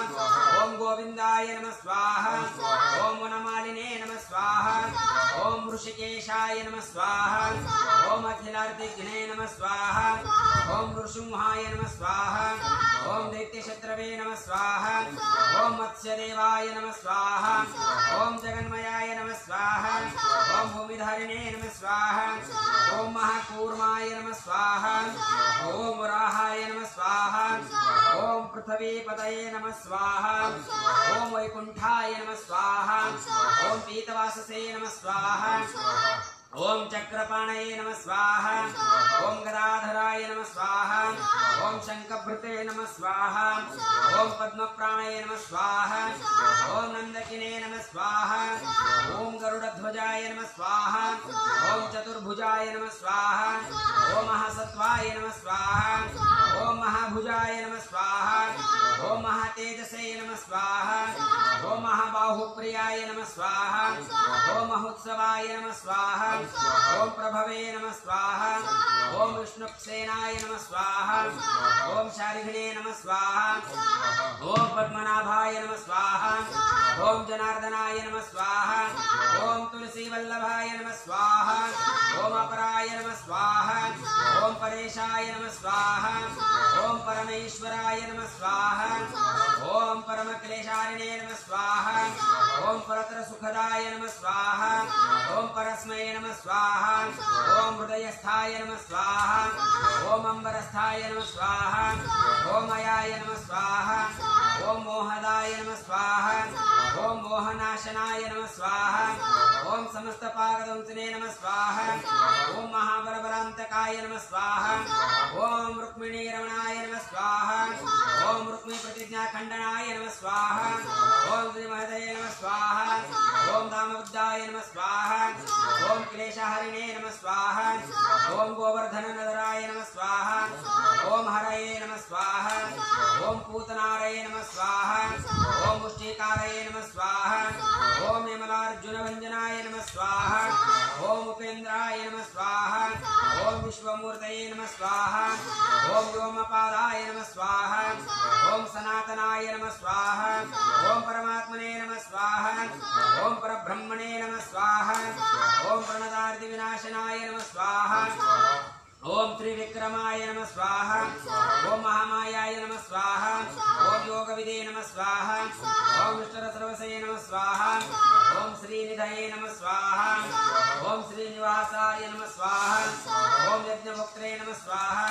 ओम गोविंदाय नमः स्वाहा ओम वनमालिने नमः स्वाहा ओम ऋषिकेशाय नमः स्वाहा ओम अखिलार्तिघ्ने नमः स्वाहा ओम नृसिंहाय नमः स्वाहा ओम दैत्यशत्रवे नमः स्वाहा ओम मत्स्यदेवाय नमः स्वाहा ओम जगन्मयाय नमः स्वाहा ओम भूमिधारिणे नमः स्वाहा ओम महाकूर्माय नमः स्वाहा ओम वराहाय नमः स्वाहा ओम पृथ्वीपतये नमः स्वाहा ओम वैकुंठाय नमः स्वाहा ओम पीतवाससे नमः स्वाहा ओम चक्रपाणये नमः स्वाहा ओम गदाधराय नमः स्वाहा ओम शंखभृते नमः स्वाहा ओम पद्मप्राणये नमः स्वाहा ओम नंदकिने नमः स्वाहा ओम गरुडध्वजाय नमः स्वाहा ओम चतुर्भुजाय नमः स्वाहा ओम महासत्वाय नमः स्वाहा ओम महाभुजाय नमः स्वाहा ओम महातेजसे नमः स्वाहा ओम महाबाहुप्रियाय नमः स्वाहा ओम महोत्सवाय नमः स्वाहा ओम प्रभवे नमः स्वाहा ओम विष्णुसेनाय नमः स्वाहा ओम शालिग्ने नमः स्वाहा ओम पद्मनाभाय नमः स्वाहा ओम जनार्दनाय नमः स्वाहा ओम तुलसी वल्लभाय नमः स्वाहा ओम अपराय नमः स्वाहा ओम परेशाय नमः स्वाहा ओम परमेश्वराय नमः स्वाहा ओम परमक्लेशारिणे नमः स्वाहा ओम परत्र सुखदाय नमः स्वाहा ओम परस्मै नमः स्वाहा ओम हृदयस्थाय नमः स्वाहा ओम अंबरस्थाय नमः स्वाहा ओम अयाय नमः स्वाहा ओम मोहदाय नमः स्वाहा ओम मोहनाशनाय नमः स्वाहा ओम समस्त पागदंसने नमः स्वाहा ओम महाबलबलांतकाय नमः स्वाहा ओम रुक्मिणी रमणाय नमः स्वाहा ओम रुक्मी प्रतिज्ञा खंडनाय नमः स्वाहा ओम श्रीमहदये नमः स्वाहा ओम दामबुद्धाय नमः स्वाहा ओम क्लेशहरिणे नमः स्वाहा ओम गोवर्धन नदराय नमः स्वाहा ओम हरये नमः स्वाहा ओम पूतनारये नमः स्वाहा ओम मुष्टिकारये नमः स्वाहा ओम यमलार्जुन भंजनाय नमः स्वाहा ओम उपेन्द्राय नमः स्वाहा ओम विश्वमूर्तये नमः स्वाहा ओम व्योमपादाय नमः स्वाहा ओम सनातनाय नमः स्वाहा ओम परमात्मने नमः स्वाहा ओम परब्रह्मणे नमः स्वाहा ओम प्रणतार्ति विनाशनाय नमः स्वाहा ओम त्रिविक्रमाय नमः स्वाहा ओम महामायाय नमः स्वाहा ओम योगविदे नमः स्वाहा ओम विष्णुरसर्वसे नमः स्वाहा ओम श्रीनिधये नमः स्वाहा ओम श्रीनिवासाय नमः स्वाहा ओम यज्ञभोक्त्रे नमः स्वाहा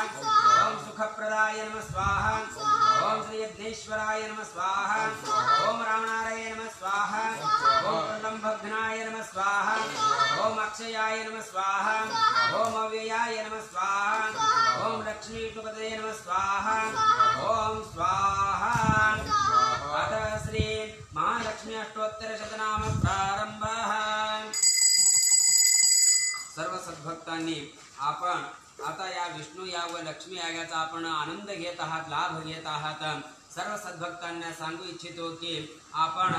ओम सुखप्रदाय नमः स्वाहा ओम श्री यज्ञेश्वराय नमः स्वाहा ओम रावणारये नमः स्वाहा ओम प्रलम्भघ्नाय नमः स्वाहा ओम अक्षयाय नमः स्वाहा ओम अव्ययाय नमः स्वाहा ओम लक्ष्मीपतये नमः स्वाहा ओम स्वाहा अथ श्री महालक्ष्मी अष्टोत्तर शतनाम प्रारंभः सर्व सद्भक्तांनी आपण आता या विष्णू या व लक्ष्मी यागाचा आपण आनंद घेत आहात, लाभ घेत आहात. सर्व सद्भक्तांना सांगू इच्छितो की आपण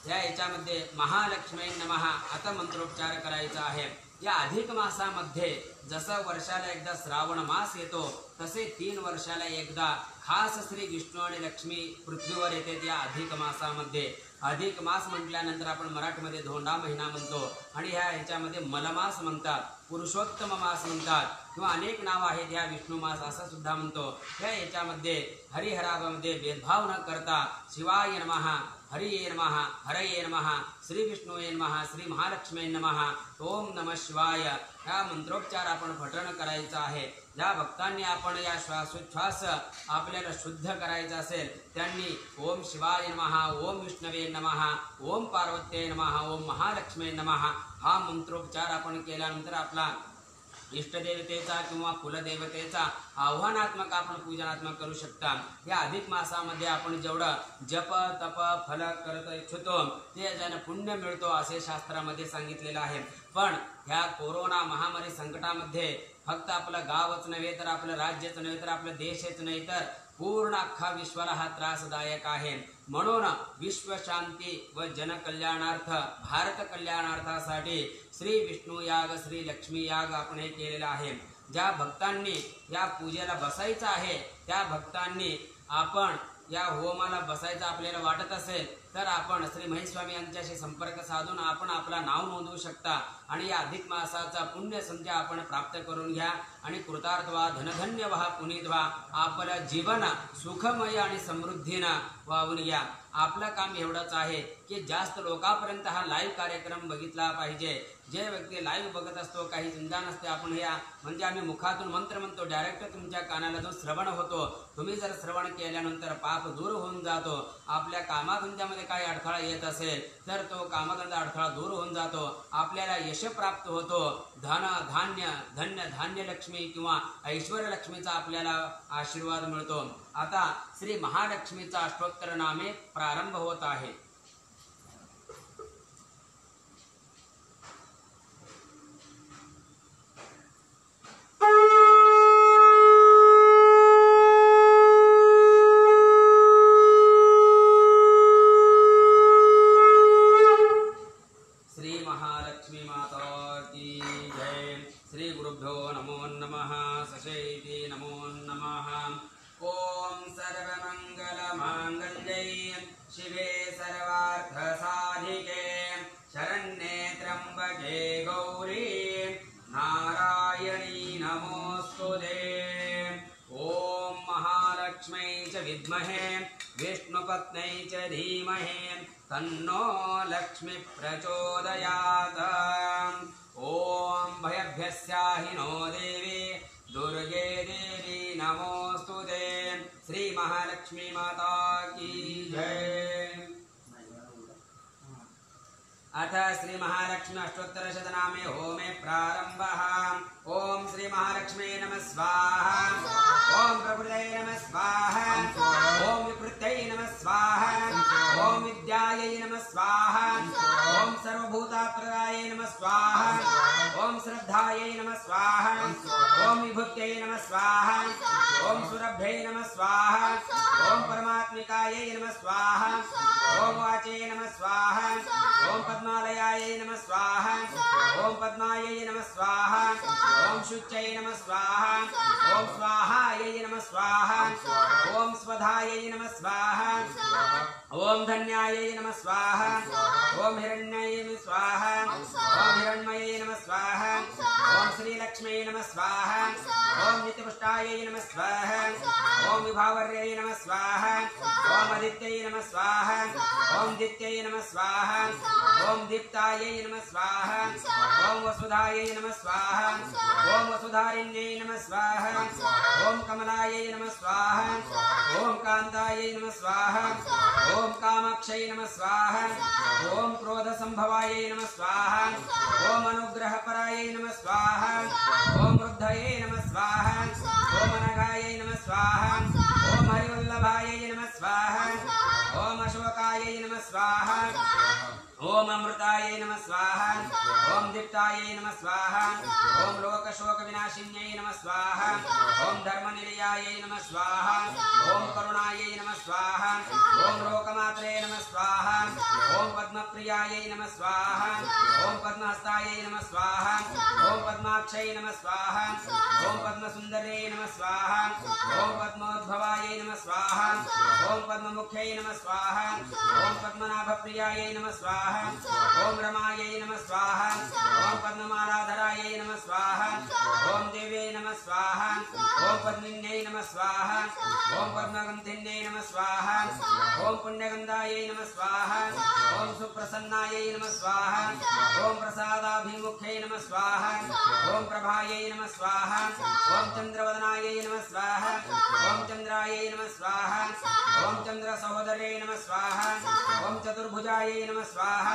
या याच्यामध्ये महालक्ष्मी नमः आता मंत्रोच्चार करायचा आहे. या अधिक मासामध्ये जसं वर्षाला एकदा श्रावण मास येतो तसे 3 वर्षाला एकदा खास श्री विष्णू आणि लक्ष्मी पृथ्वीवर येते. या अधिक मासामध्ये अधिक मास म्हटल्यानंतर आपण मराठीमध्ये धोंडा महिना म्हणतो आणि ह्याच्यामध्ये मलमास म्हणतात, पुरुषोत्तम मास म्हणतात किंवा अनेक नाव आहेत. या विष्णू मास असं सुद्धा म्हणतो. याच्यामध्ये हरिहरामध्ये भेदभाव न करता शिवाय नमः, हरिये नमः, हरये नमः, श्री विष्णुये नमः, श्री महालक्ष्मी नमः, ओम नमः शिवाय हा मंत्रोच्चार आपण पठण करायचा आहे. ज्या भक्तांनी आपण या श्वासोच्छ्वास आपल्याला शुद्ध करायचा असेल त्यांनी ओम शिवाय नमः, ओम विष्णवे नमः, ओम पार्वत्ये नमः, ओम महालक्ष्मी नमः हा मंत्रोच्चार आपण केल्यानंतर आपला इष्टदेवतेचा किंवा कुलदेवतेचा आव्हानात्मक आपण पूजनात्मक करू शकता। या अधिक मासामध्ये आपण जेवढं जप तप फल करत इच्छितो ते ज्यानं पुण्य मिळतो असे शास्त्रामध्ये सांगितलेलं आहे। पण ह्या कोरोना महामारी संकटामध्ये फक्त आपलं गावच नव्हे तर आपलं राज्यच नव्हे तर आपलं देशच नाही तर पूर्ण अख्खा विश्वाला हा त्रासदायक आहे। म्हणून विश्व शांती व जनकल्याणार्थ भारत कल्याणार्थासाठी श्री विष्णू याग श्री लक्ष्मी याग आपण हे केलेलं आहे। ज्या भक्तांनी या पूजेला बसायचं आहे त्या भक्तांनी आपण या होमाला बसायचं आपल्याला वाटत असेल तर आपण श्री महेश स्वामी यांच्याशी संपर्क साधून आपण आपला नाव नोंदवू शकता आणि या अधिक मासाचा पुण्य संचय आपण प्राप्त करून घ्या आणि कृतार्थ व्हा धनधन्य व्हा पुनीत व्हा आपलं जीवन सुखमय आणि समृद्धीनं वाहून घ्या। आपलं काम एवढंच आहे की जास्त लोकांपर्यंत हा लाईव्ह कार्यक्रम बघितला पाहिजे। जे व्यक्ती लाईव्ह बघत असतो काही चिंता नसते आपण ह्या म्हणजे आम्ही मुखातून मंत्र म्हणतो डायरेक्ट तुमच्या कानाला जो श्रवण होतो तुम्ही जर श्रवण केल्यानंतर पाप दूर होऊन जातो। आपल्या कामाधंद्यामध्ये काही अडथळा येत असेल तर तो कामाधंदा अडथळा दूर होऊन जातो। आपल्याला यश प्राप्त होतो। धन धान्य धन्य धान्य लक्ष्मी किंवा ऐश्वर्य लक्ष्मीचा आपल्याला आशीर्वाद मिळतो। आता श्री महालक्ष्मीचा अष्टोत्तर नामे प्रारंभ होत आहे। श्री महालक्ष्मी माता की जय। श्री गुरुभ्यो नमो नमः सशेति नमो नमः। ओम सर्वमंगलमांगल्ये शिवे सर्वार्थसाधिके शरण्ये त्र्यंबके गौरी नारायणी नमोस्तुते। ओम महालक्ष्मै च विद्महे विष्णुपत्न्यै च धीमहि तन्नो लक्ष्मी प्रचोदयात्। ओम भयभ्यस्याहि नो देवी दुर्गे देवी नमोस्तुते। श्री महालक्ष्मी माता की जय। अथ श्री महालक्ष्मी अष्टोत्तर शतनामे होमे प्रारंभः। ओम श्री महालक्ष्मी नमः स्वाहा। ओम प्रकृतये नमः स्वाहा। ओम विकृतये नमः स्वाहा। ओम विद्यायै नमः स्वाहा। ओम सर्वभूतात्मकायै नमः स्वाहा। ओम श्रद्धायै नमः स्वाहा। ओम विभूत्यै नमः स्वाहा। ओम सुरभ्यै नमः स्वाहा। ओम परमात्मिकायै नमः स्वाहा। ओम वाचे नमः स्वाहा। ओम पद्मालयायै नमः स्वाहा। ओम पद्मायै नमः स्वाहा। ओम शुच्यै नमः स्वाहा। ओम स्वाहायै नमः स्वाहा। ओम स्वधायै नमः स्वाहा। ओम धन्यायै नमः स्वाहा। ओम हिरण्यायै नमः स्वाहा। ओम हिरण्मयै नमः स्वाहा। ओम श्रीलक्ष्म्यै नमः स्वाहा। ओम नित्यपुष्टायै नमः स्वाहा। ओम विभावर्यै नमः स्वाहा। ओम आदित्यै नमः स्वाहा। ओम दित्यै नमः स्वाहा। ओम दीप्तायै नमः स्वाहा। ओम वसुधायै नमः स्वाहा। ओम वसुधारिण्यै नमः स्वाहा। ओम कमलायै नमः स्वाहा। ओम कान्तायै नमः स्वाहा। ओम कामाक्षयै नमः स्वाहा। ओम क्रोधसंभवायै नमः स्वाहा। ओम अनुग्रहपरायै नमः स्वाहा। ओम वृद्धये नमः स्वाहा। ओम अनघायै नमः स्वाहा। ओम हरिवल्लभायै नमः स्वाहा। ओम अशोकायै नमः स्वाहा। ओम अमृतायै नमः स्वाहा। ओम दीप्तायै नमः स्वाहा। ओम लोकशोकविनाशिन्यै नमः स्वाहा। ओम धर्मनिलयायै नमः स्वाहा। ओम करुणायै नमः स्वाहा। ओम लोकमात्रे नमः स्वाहा। ओम पद्मप्रियायै नमः स्वाहा। ओम पद्महस्तायै नमः स्वाहा। ओम पद्माक्षयै नमः स्वाहा। ओम पद्मसुन्दर्यै नमः स्वाहा। ओम पद्मोद्भवायै नमः स्वाहा। ओम पद्ममुख्यै नमः स्वाहा। ओम पद्मनाभप्रियायै नमः स्वाहा। ओम रमायै नमः स्वाहा। ओम पद्ममालाधरायै नमः स्वाहा। ओम देव्यै नमः स्वाहा। ओम पद्मिन्यै नमः स्वाहा। ओम पद्मगन्धिन्यै नमः स्वाहा। ओम पुण्यगन्धायै नमः स्वाहा। ओम सुप्रसन्नायै नमः स्वाहा। ओम प्रसादाभिमुख्यै नमः स्वाहा। ओम प्रभायै नमः स्वाहा। ओम चन्द्रवदनायै नमः स्वाहा। ओम चन्द्रायै नमः स्वाहा। ओम चंद्र सहोदर्यै नमः स्वाहा ओम चतुर्भुजायै नमः स्वाहा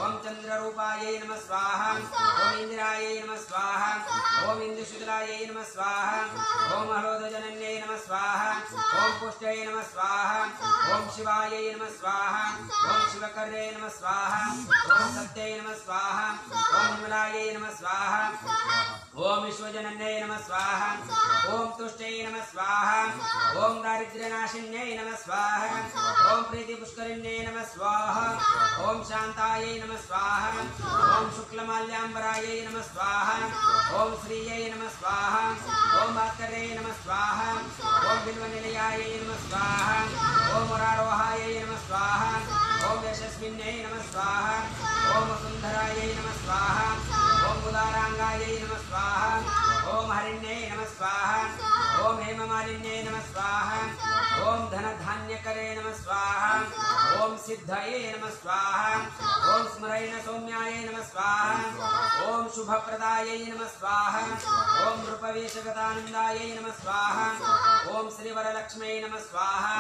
ओम चंद्र रूपायै नमः स्वाहा ओम इंद्रायै नमः स्वाहा ओम इंद्रशुद्रायै नमः स्वाहा ओम हलोदजनन्यै नमः स्वाहा ओम पुष्ट्यै नमः स्वाहा ओम शिवायै नमः स्वाहा ओम शिवकर्यै नमः स्वाहा ओम सत्यै नमः स्वाहा ओम विमलायै नमः स्वाहा ओम विश्वजनन्यै नमः स्वाहा ओम तुष्टै नमः स्वाहा ओम दारिद्र्यनाशिन्यै नमः स्वाहा ओम प्रीतिपुष्करिण्यै नमः स्वाहा ओम शान्तायै नमः स्वाहा ओम शुक्लमाल्याम्बरायै नमः स्वाहा ओम श्रीयै नमः स्वाहा ओम भास्कर्यै नमः स्वाहा ओम बिल्वनिलयायै नमः स्वाहा ओम मुरारोहायै नमः स्वाहा ओम यशस्विन्यै नमः स्वाहा ओम वसुन्धरायै नमः स्वाहा ओम उदारांगायै नमः स्वाहा ओम हरिण्यै नमः स्वाहा ओम हेममालिन्यै नमः स्वाहा ओम धनधान्यकरे नमः स्वाहा ओम सिद्धये नमः स्वाहा ओम स्मरेण सौम्यायै नमः स्वाहा ओम शुभप्रदायै नमः स्वाहा ओम नृपवेशगतानन्दायै नमः स्वाहा ओम श्रीवरलक्ष्म्यै नमः स्वाहा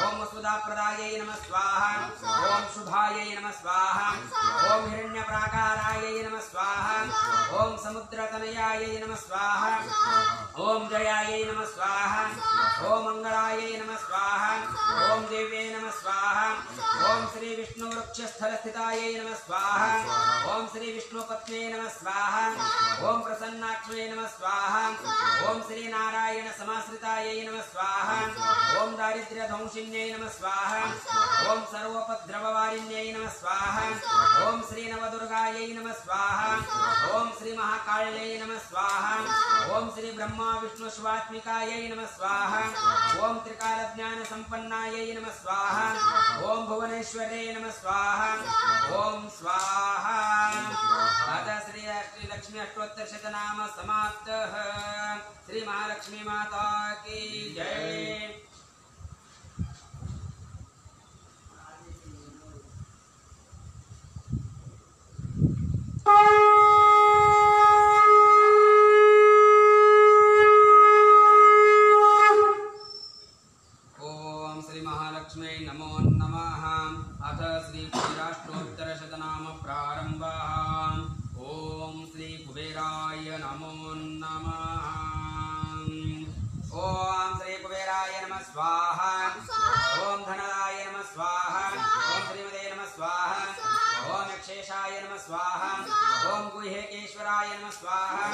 ओम वसुधाप्रदायै नमः स्वाहा ओम शुभायै नमः स्वाहा ओम हिरण्यप्राकारायै नमः स्वाहा ओम समुद्रतनयायै नमः स्वाहा ओम जयायै नमः स्वाहा ओम मंगलायै नमः स्वाहा ओम देव्यै नमः स्वाहा ओम श्री विष्णु वृक्षस्थलस्थितायै नमः स्वाहा ओम श्री विष्णुपत्न्यै नमः स्वाहा ओम प्रसन्नाक्ष्म्यै नमः स्वाहा ओम श्री नारायण समाश्रितायै नमः स्वाहा ओम दारिद्र्यध्वंसिन्यै नमः स्वाहा ओम सर्वोपद्रववारिण्यै नमः स्वाहा ओम श्री नवदुर्गायै नमः स्वाहा ओम श्री महाकाल्यै नमः स्वाहा ओम श्री ब्रह्मा विष्णु शिवात्मिकायै नमः स्वाहा ओम त्रिकालज्ञान संपन्नायै नमः स्वाहा ओम भुवनेश्वर्यै नमः स्वाहा ओम स्वाहा। अतः श्री लक्ष्मी अष्टोत्तर शतनाम समाप्तः। श्री महालक्ष्मी माता की जय। ओम श्री महालक्ष्मी नमो नमः। अथ श्री कुबेराष्टोत्तरशतनाम प्रारंभः। ओम श्री कुबेराय नमो नमः। ओम श्री कुबेराय नमः स्वाहा ओम धनदाय नमः स्वाहा ओम श्रीमते नमः स्वाहा ओम यक्षेशाय नमः स्वाहा ओम गुह्यकेश्वराय नमः स्वाहा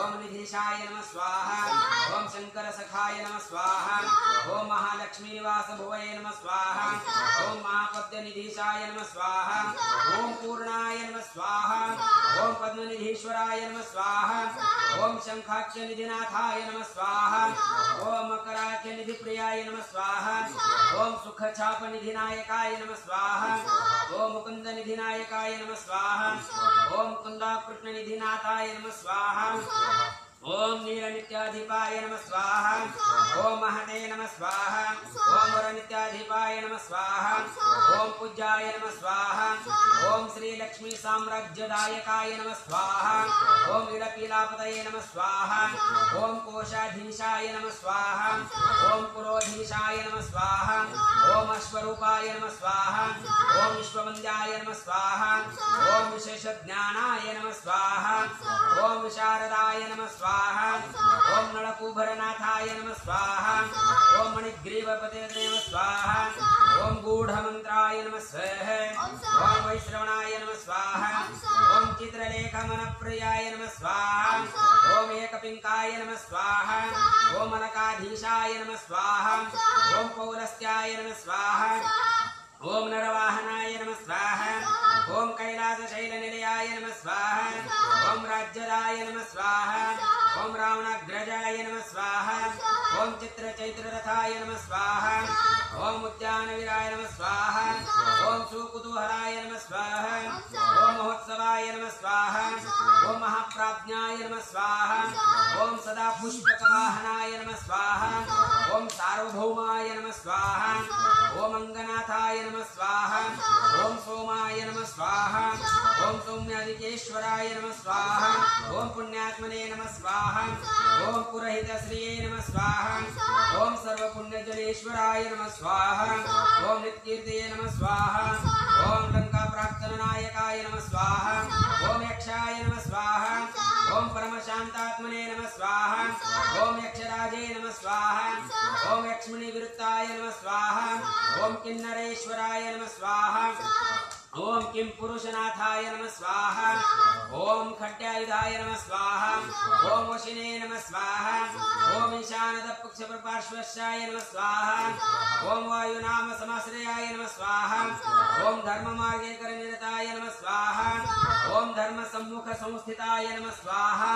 ओम निधीशाय नमः स्वाहा ओम शंकर सखाय नमः स्वाहा ओम महालक्ष्मी निवास भुवये नमः स्वाहा ओम महापद्य निधीशाय नमः स्वाहा ओम पूर्णाय नमः स्वाहा ओम पद्मनिधीश्वराय नमः स्वाहा ओम शंखाक्ष निधिनाथाय नमः स्वाहा ओम मकराख्य निधि प्रियाय नमः स्वाहा ओम सुखछाप निधिनायकाय नमः स्वाहा ओम मुकुंद निधिनायकाय नमः स्वाहा ओम कुंदाकृष्ण निधिनाथाय नमः स्वाहा ओम नीलनित्याधिपाय नमः स्वाहा ओम महते नमः स्वाहा ओम वरनित्याधिपाय नमः स्वाहा ओम पूज्याय नमः स्वाहा ओम श्री लक्ष्मी साम्राज्यदायकाय नमः स्वाहा ओम इडपीलापतये नमः स्वाहा ओम कोशाधीशाय नमः स्वाहा ओम पुरोधीशाय नमः स्वाहा ओम अश्वरूपाय नमः स्वाहा ओम विश्ववन्द्याय नमः स्वाहा ओम विशेषज्ञानाय नमः स्वाहा ओम विशारदाय नमः स्वाहा ओम नळकूभरनाथाय नमः स्वाहा ओम मणिग्रीवपते नमः स्वाहा ओम गूढ़मन्त्राय नमः स्वाहा ओम वैश्रवणाय नमः स्वाहा ओम चित्रलेखमनप्रियाय नमः स्वाहा ओम एकपिङ्काय नमः स्वाहा ओम अलकाधीशाय नमः स्वाहा ओम पौलस्त्याय नमः स्वाहा ओम नरवाहनाय नमः स्वाहा ओम कैलासशैलनिलयाय नमः स्वाहा ओम राज्यदाय नमः स्वाहा ओम रावणाग्रजाय नमः स्वाहा ओम चित्रचैत्ररथाय नमः स्वाहा ओम उद्यानवीराय नमः स्वाहा ओम सुकुतूहलाय नमः स्वाहा ओम महोत्सवाय नमः स्वाहा ओम महाप्राज्ञाय नमः स्वाहा ओम सदा पुष्पकवाहनाय नमः स्वाहा ओम सार्वभौमाय नमः स्वाहा ओम अंगनाथाय नमः स्वाहा ओम सोमाय नमः स्वाहा ओम सौम्यादिकेश्वराय नमः स्वाहा ओम पुण्यात्मने नमः स्वाहा ओम पुरोहितश्रिये नमः स्वाहा ओम सर्वपुण्यजनेश्वराय नमः स्वाहा ओम नित्यकीर्तये नमः स्वाहा ओम लंकाप्राक्तननायकाय नमः स्वाहा ओम यक्षाय नमः स्वाहा ओम परमशान्तात्मने नमः स्वाहा ओम यक्षराजे नमः स्वाहा ओम यक्ष्मणिविरुत्ताय नमः स्वाहा ओम किन्नरेश्वराय नमः स्वाहा ओम किं पुरुषनाथाय नमः स्वाहा ओम खड्यायुधाय नमः स्वाहा ओम वशिने नमः स्वाहा ओम ईशानदपक्षप्रपार्श्वस्याय नमः स्वाहा ओम वायुनाम समाश्रयाय नमः स्वाहा ओम धर्ममार्गे करनिरताय नमः स्वाहा ओम धर्मसम्मुख संस्थिताय नमः स्वाहा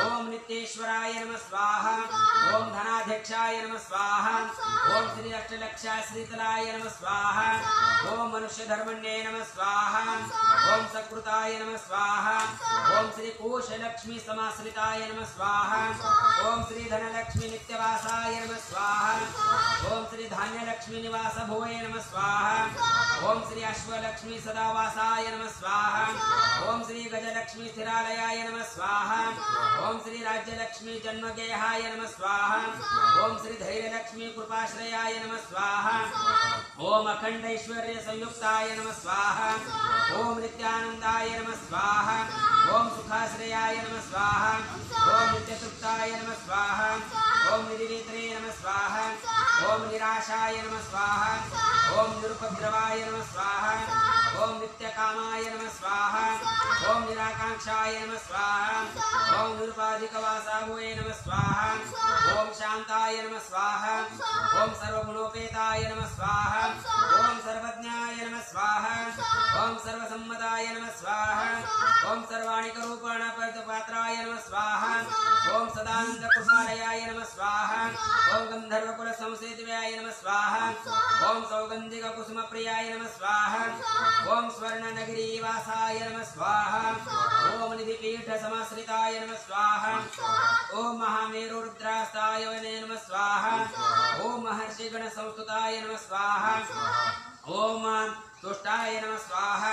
ओम नित्येश्वराय नमः स्वाहा ओम धनाध्यक्षाय नमः स्वाहा ओम श्री अष्टलक्षाश्रीतलाय नमः स्वाहा ओम मनुष्यधर्मण्ये नमः स्वाहा ओम सकृताय नमः स्वाहा ओम श्री कोशलक्ष्मी समाश्रिताय नमः स्वाहा ओम श्री धनलक्ष्मी नित्यवासाय नमः स्वाहा ओम श्री धान्यलक्ष्मी निवास भुवे नमः स्वाहा ओम श्री अश्वलक्ष्मी सदावासाय नमः स्वाहा ओम श्री गजलक्ष्मी स्थिरालयाय नमः स्वाहा ओम श्री राज्यलक्ष्मी जन्मगेहाय नमः स्वाहा ओम श्री धैर्यलक्ष्मी कृपाश्रयाय नमः स्वाहा ओम अखंड ऐश्वर्य संयुक्ताय नमः स्वाहा ओम नित्यानंदाय नमः स्वाहा ओम सुखाश्रयाय नमः स्वाहा ओम नित्यतृप्ताय नमः स्वाहा ओम निधिनेत्रे नमः स्वाहा ओम निराशाय नमः स्वाहा ओम निरुपद्रवाय नमः स्वाहा ओम नित्यकामाय नमः स्वाहा ओम निराकांक्षाय नमः स्वाहा ओम निरुपाधिकवासाभुवे नमः स्वाहा ओम शांताय नमः स्वाहा ओम सर्वगुणोपेताय नमः स्वाहा ओम सर्वज्ञाय नमः स्वाहा ओम सर्वसम्मताय नमः स्वाहा ओम सर्वाणिकरूपाणपात्राय नमः स्वाहा ओम सदानन्दकुशालयाय नमः स्वाहा ओम गन्धर्वकुलसंसेतव्याय नमः स्वाहा ओम सौगन्धिककुसुमप्रियाय नमः स्वाहा ओम स्वर्णनगरीवासाय नमः स्वाहा ओम निधिपीठसमाश्रिताय नमः स्वाहा ओम महामेरुरुद्रास्ताय नमः स्वाहा ओम महर्षिगणसंस्तुताय नमः स्वाहा ओम तुष्टाय नमः स्वाहा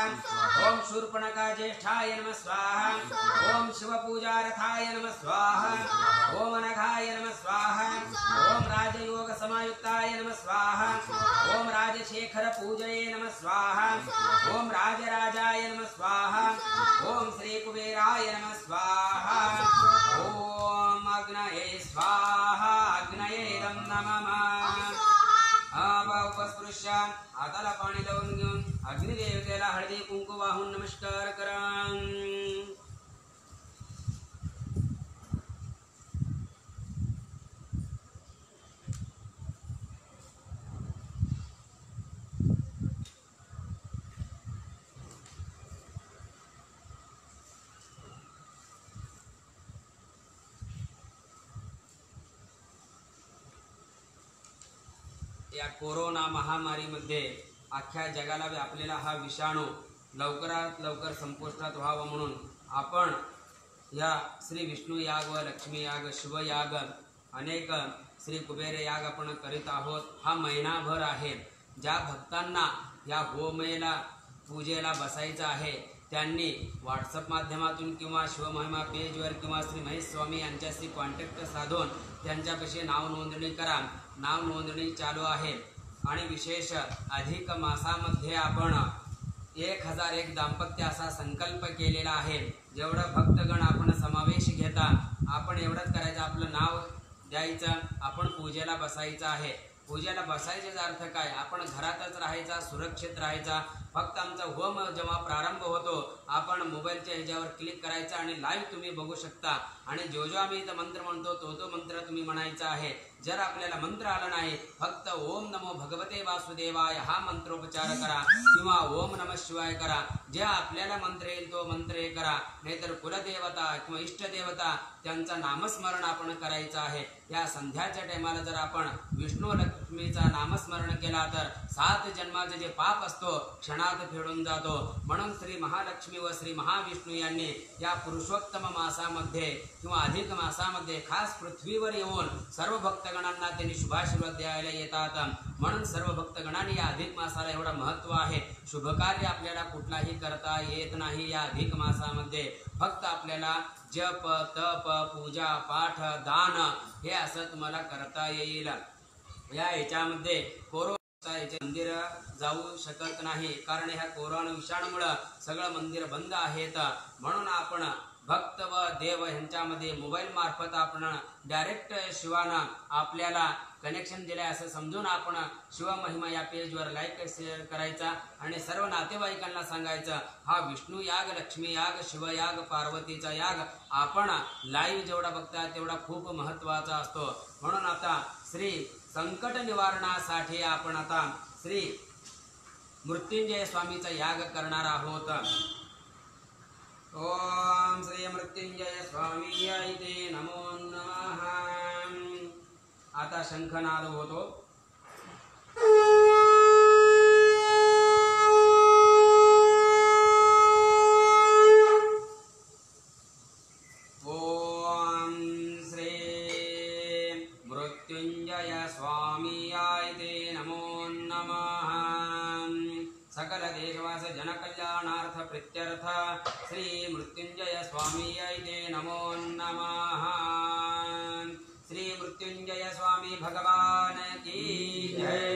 ओम शूर्पणखा ज्येष्ठाय नमः स्वाहा ओम शिवपूजारथाय नमः स्वाहा ओम अनघाय नमः स्वाहा ओम राजयोग समायुक्ताय नमः स्वाहा ओम राजशेखर पूजये नमः स्वाहा ओम राजराजाय नमः स्वाहा ओम श्री कुबेराय नमः स्वाहा ओम अग्नये स्वाहा अग्नयेदं नमः उपस्पृश्य हाताला पाणी लावून घेऊन अग्निदेवतेला हळदी कुंकू वाहून नमस्कार करा. या कोरोना महामारीमध्ये अख्ख्या जगाला व्यापलेला हा विषाणू लवकरात लवकर संपुष्टात व्हावा म्हणून आपण या श्री विष्णू याग व लक्ष्मी याग शिवयाग अनेक श्री कुबेर याग आपण करीत आहोत. हा महिनाभर आहे. ज्या भक्तांना या होमेला पूजेला बसायचं आहे त्यांनी व्हॉट्सअप माध्यमातून किंवा शिवमहिमा पेजवर किंवा श्री महेश स्वामी यांच्याशी कॉन्टॅक्ट साधून त्यांच्यापाशी नाव नोंदणी करा. नाव नोंदणी चालू आहे आणि विशेष अधिक मासामध्ये आपण 1001 दाम्पत्य असा संकल्प केलेला आहे. जेवढं भक्तगण आपण समावेश घेता आपण एवढंच करायचं. आपलं नाव द्यायचं, आपण पूजेला बसायचं आहे. पूजेला बसायचा अर्थ काय? आपण घरातच राहायचा, सुरक्षित राहायचा. फक्त आमचा होम जेव्हा प्रारंभ होतो आपण मोबाईलच्या ह्याच्यावर क्लिक करायचा आणि लाईव्ह तुम्ही बघू शकता. आणि जो आम्ही इथं मंत्र म्हणतो तो मंत्र तुम्ही म्हणायचा आहे. जर आपल्याला मंत्र आला नाही फक्त ओम नमो भगवते वासुदेवाय हा मंत्रोपचार करा किंवा ओम नमः शिवाय करा. जे आपल्याला मंत्र येईल तो मंत्र करा. नाहीतर कुलदेवता किंवा इष्टदेवता त्यांचा नामस्मरण आपण करायचं आहे. या संध्याच्या टायमाला जर आपण विष्णू महालक्ष्मीचा नामस्मरण केला तर 7 जन्माचे जे पाप असतो क्षणात फेडून जातो. म्हणून श्री महालक्ष्मी व श्री महाविष्णू यांनी या पुरुषोत्तम मासामध्ये किंवा अधिक मासामध्ये खास पृथ्वीवर येऊन सर्व भक्तगणांना त्यांनी शुभाशीर्वाद द्यायला येतात. म्हणून सर्व भक्तगणांनी या अधिक मासाला एवढं महत्त्व आहे. शुभकार्य आपल्याला कुठलाही करता येत नाही या अधिक मासामध्ये. फक्त आपल्याला जप तप पूजा पाठ दान हे असं तुम्हाला करता येईल. या याच्यामध्ये मंदिर जाऊ शकत नाही, कारण ह्या कोरोना विषाणूमुळे सगळं मंदिर बंद आहेत. म्हणून आपण भक्त व देव यांच्यामध्ये मोबाईल मार्फत आपण डायरेक्ट शिवानं आपल्याला कनेक्शन दिले असं समजून आपण शिवमहिमा या पेजवर लाईक शेअर करायचा आणि सर्व नातेवाईकांना सांगायचं हा विष्णू याग, लक्ष्मी याग, शिवयाग, पार्वतीचा याग आपण लाईव्ह जेवढा बघता तेवढा खूप महत्त्वाचा असतो. म्हणून आता श्री संकट निवारणासाठी आपण आता श्री मृत्युंजय स्वामीचा याग करणार आहोत. ओम श्री मृत्युंजय स्वामी ते नमो नमः. आता शंखनाद होतो. ओम श्री मृत्युंजय स्वामी ते नमो नमः. सकल देशवास जनकल्याणार्थ प्रीत्यर्थ श्री मृत्युंजय स्वामी ते नमो नमः. श्री मृत्युंजय स्वामी भगवान की जय.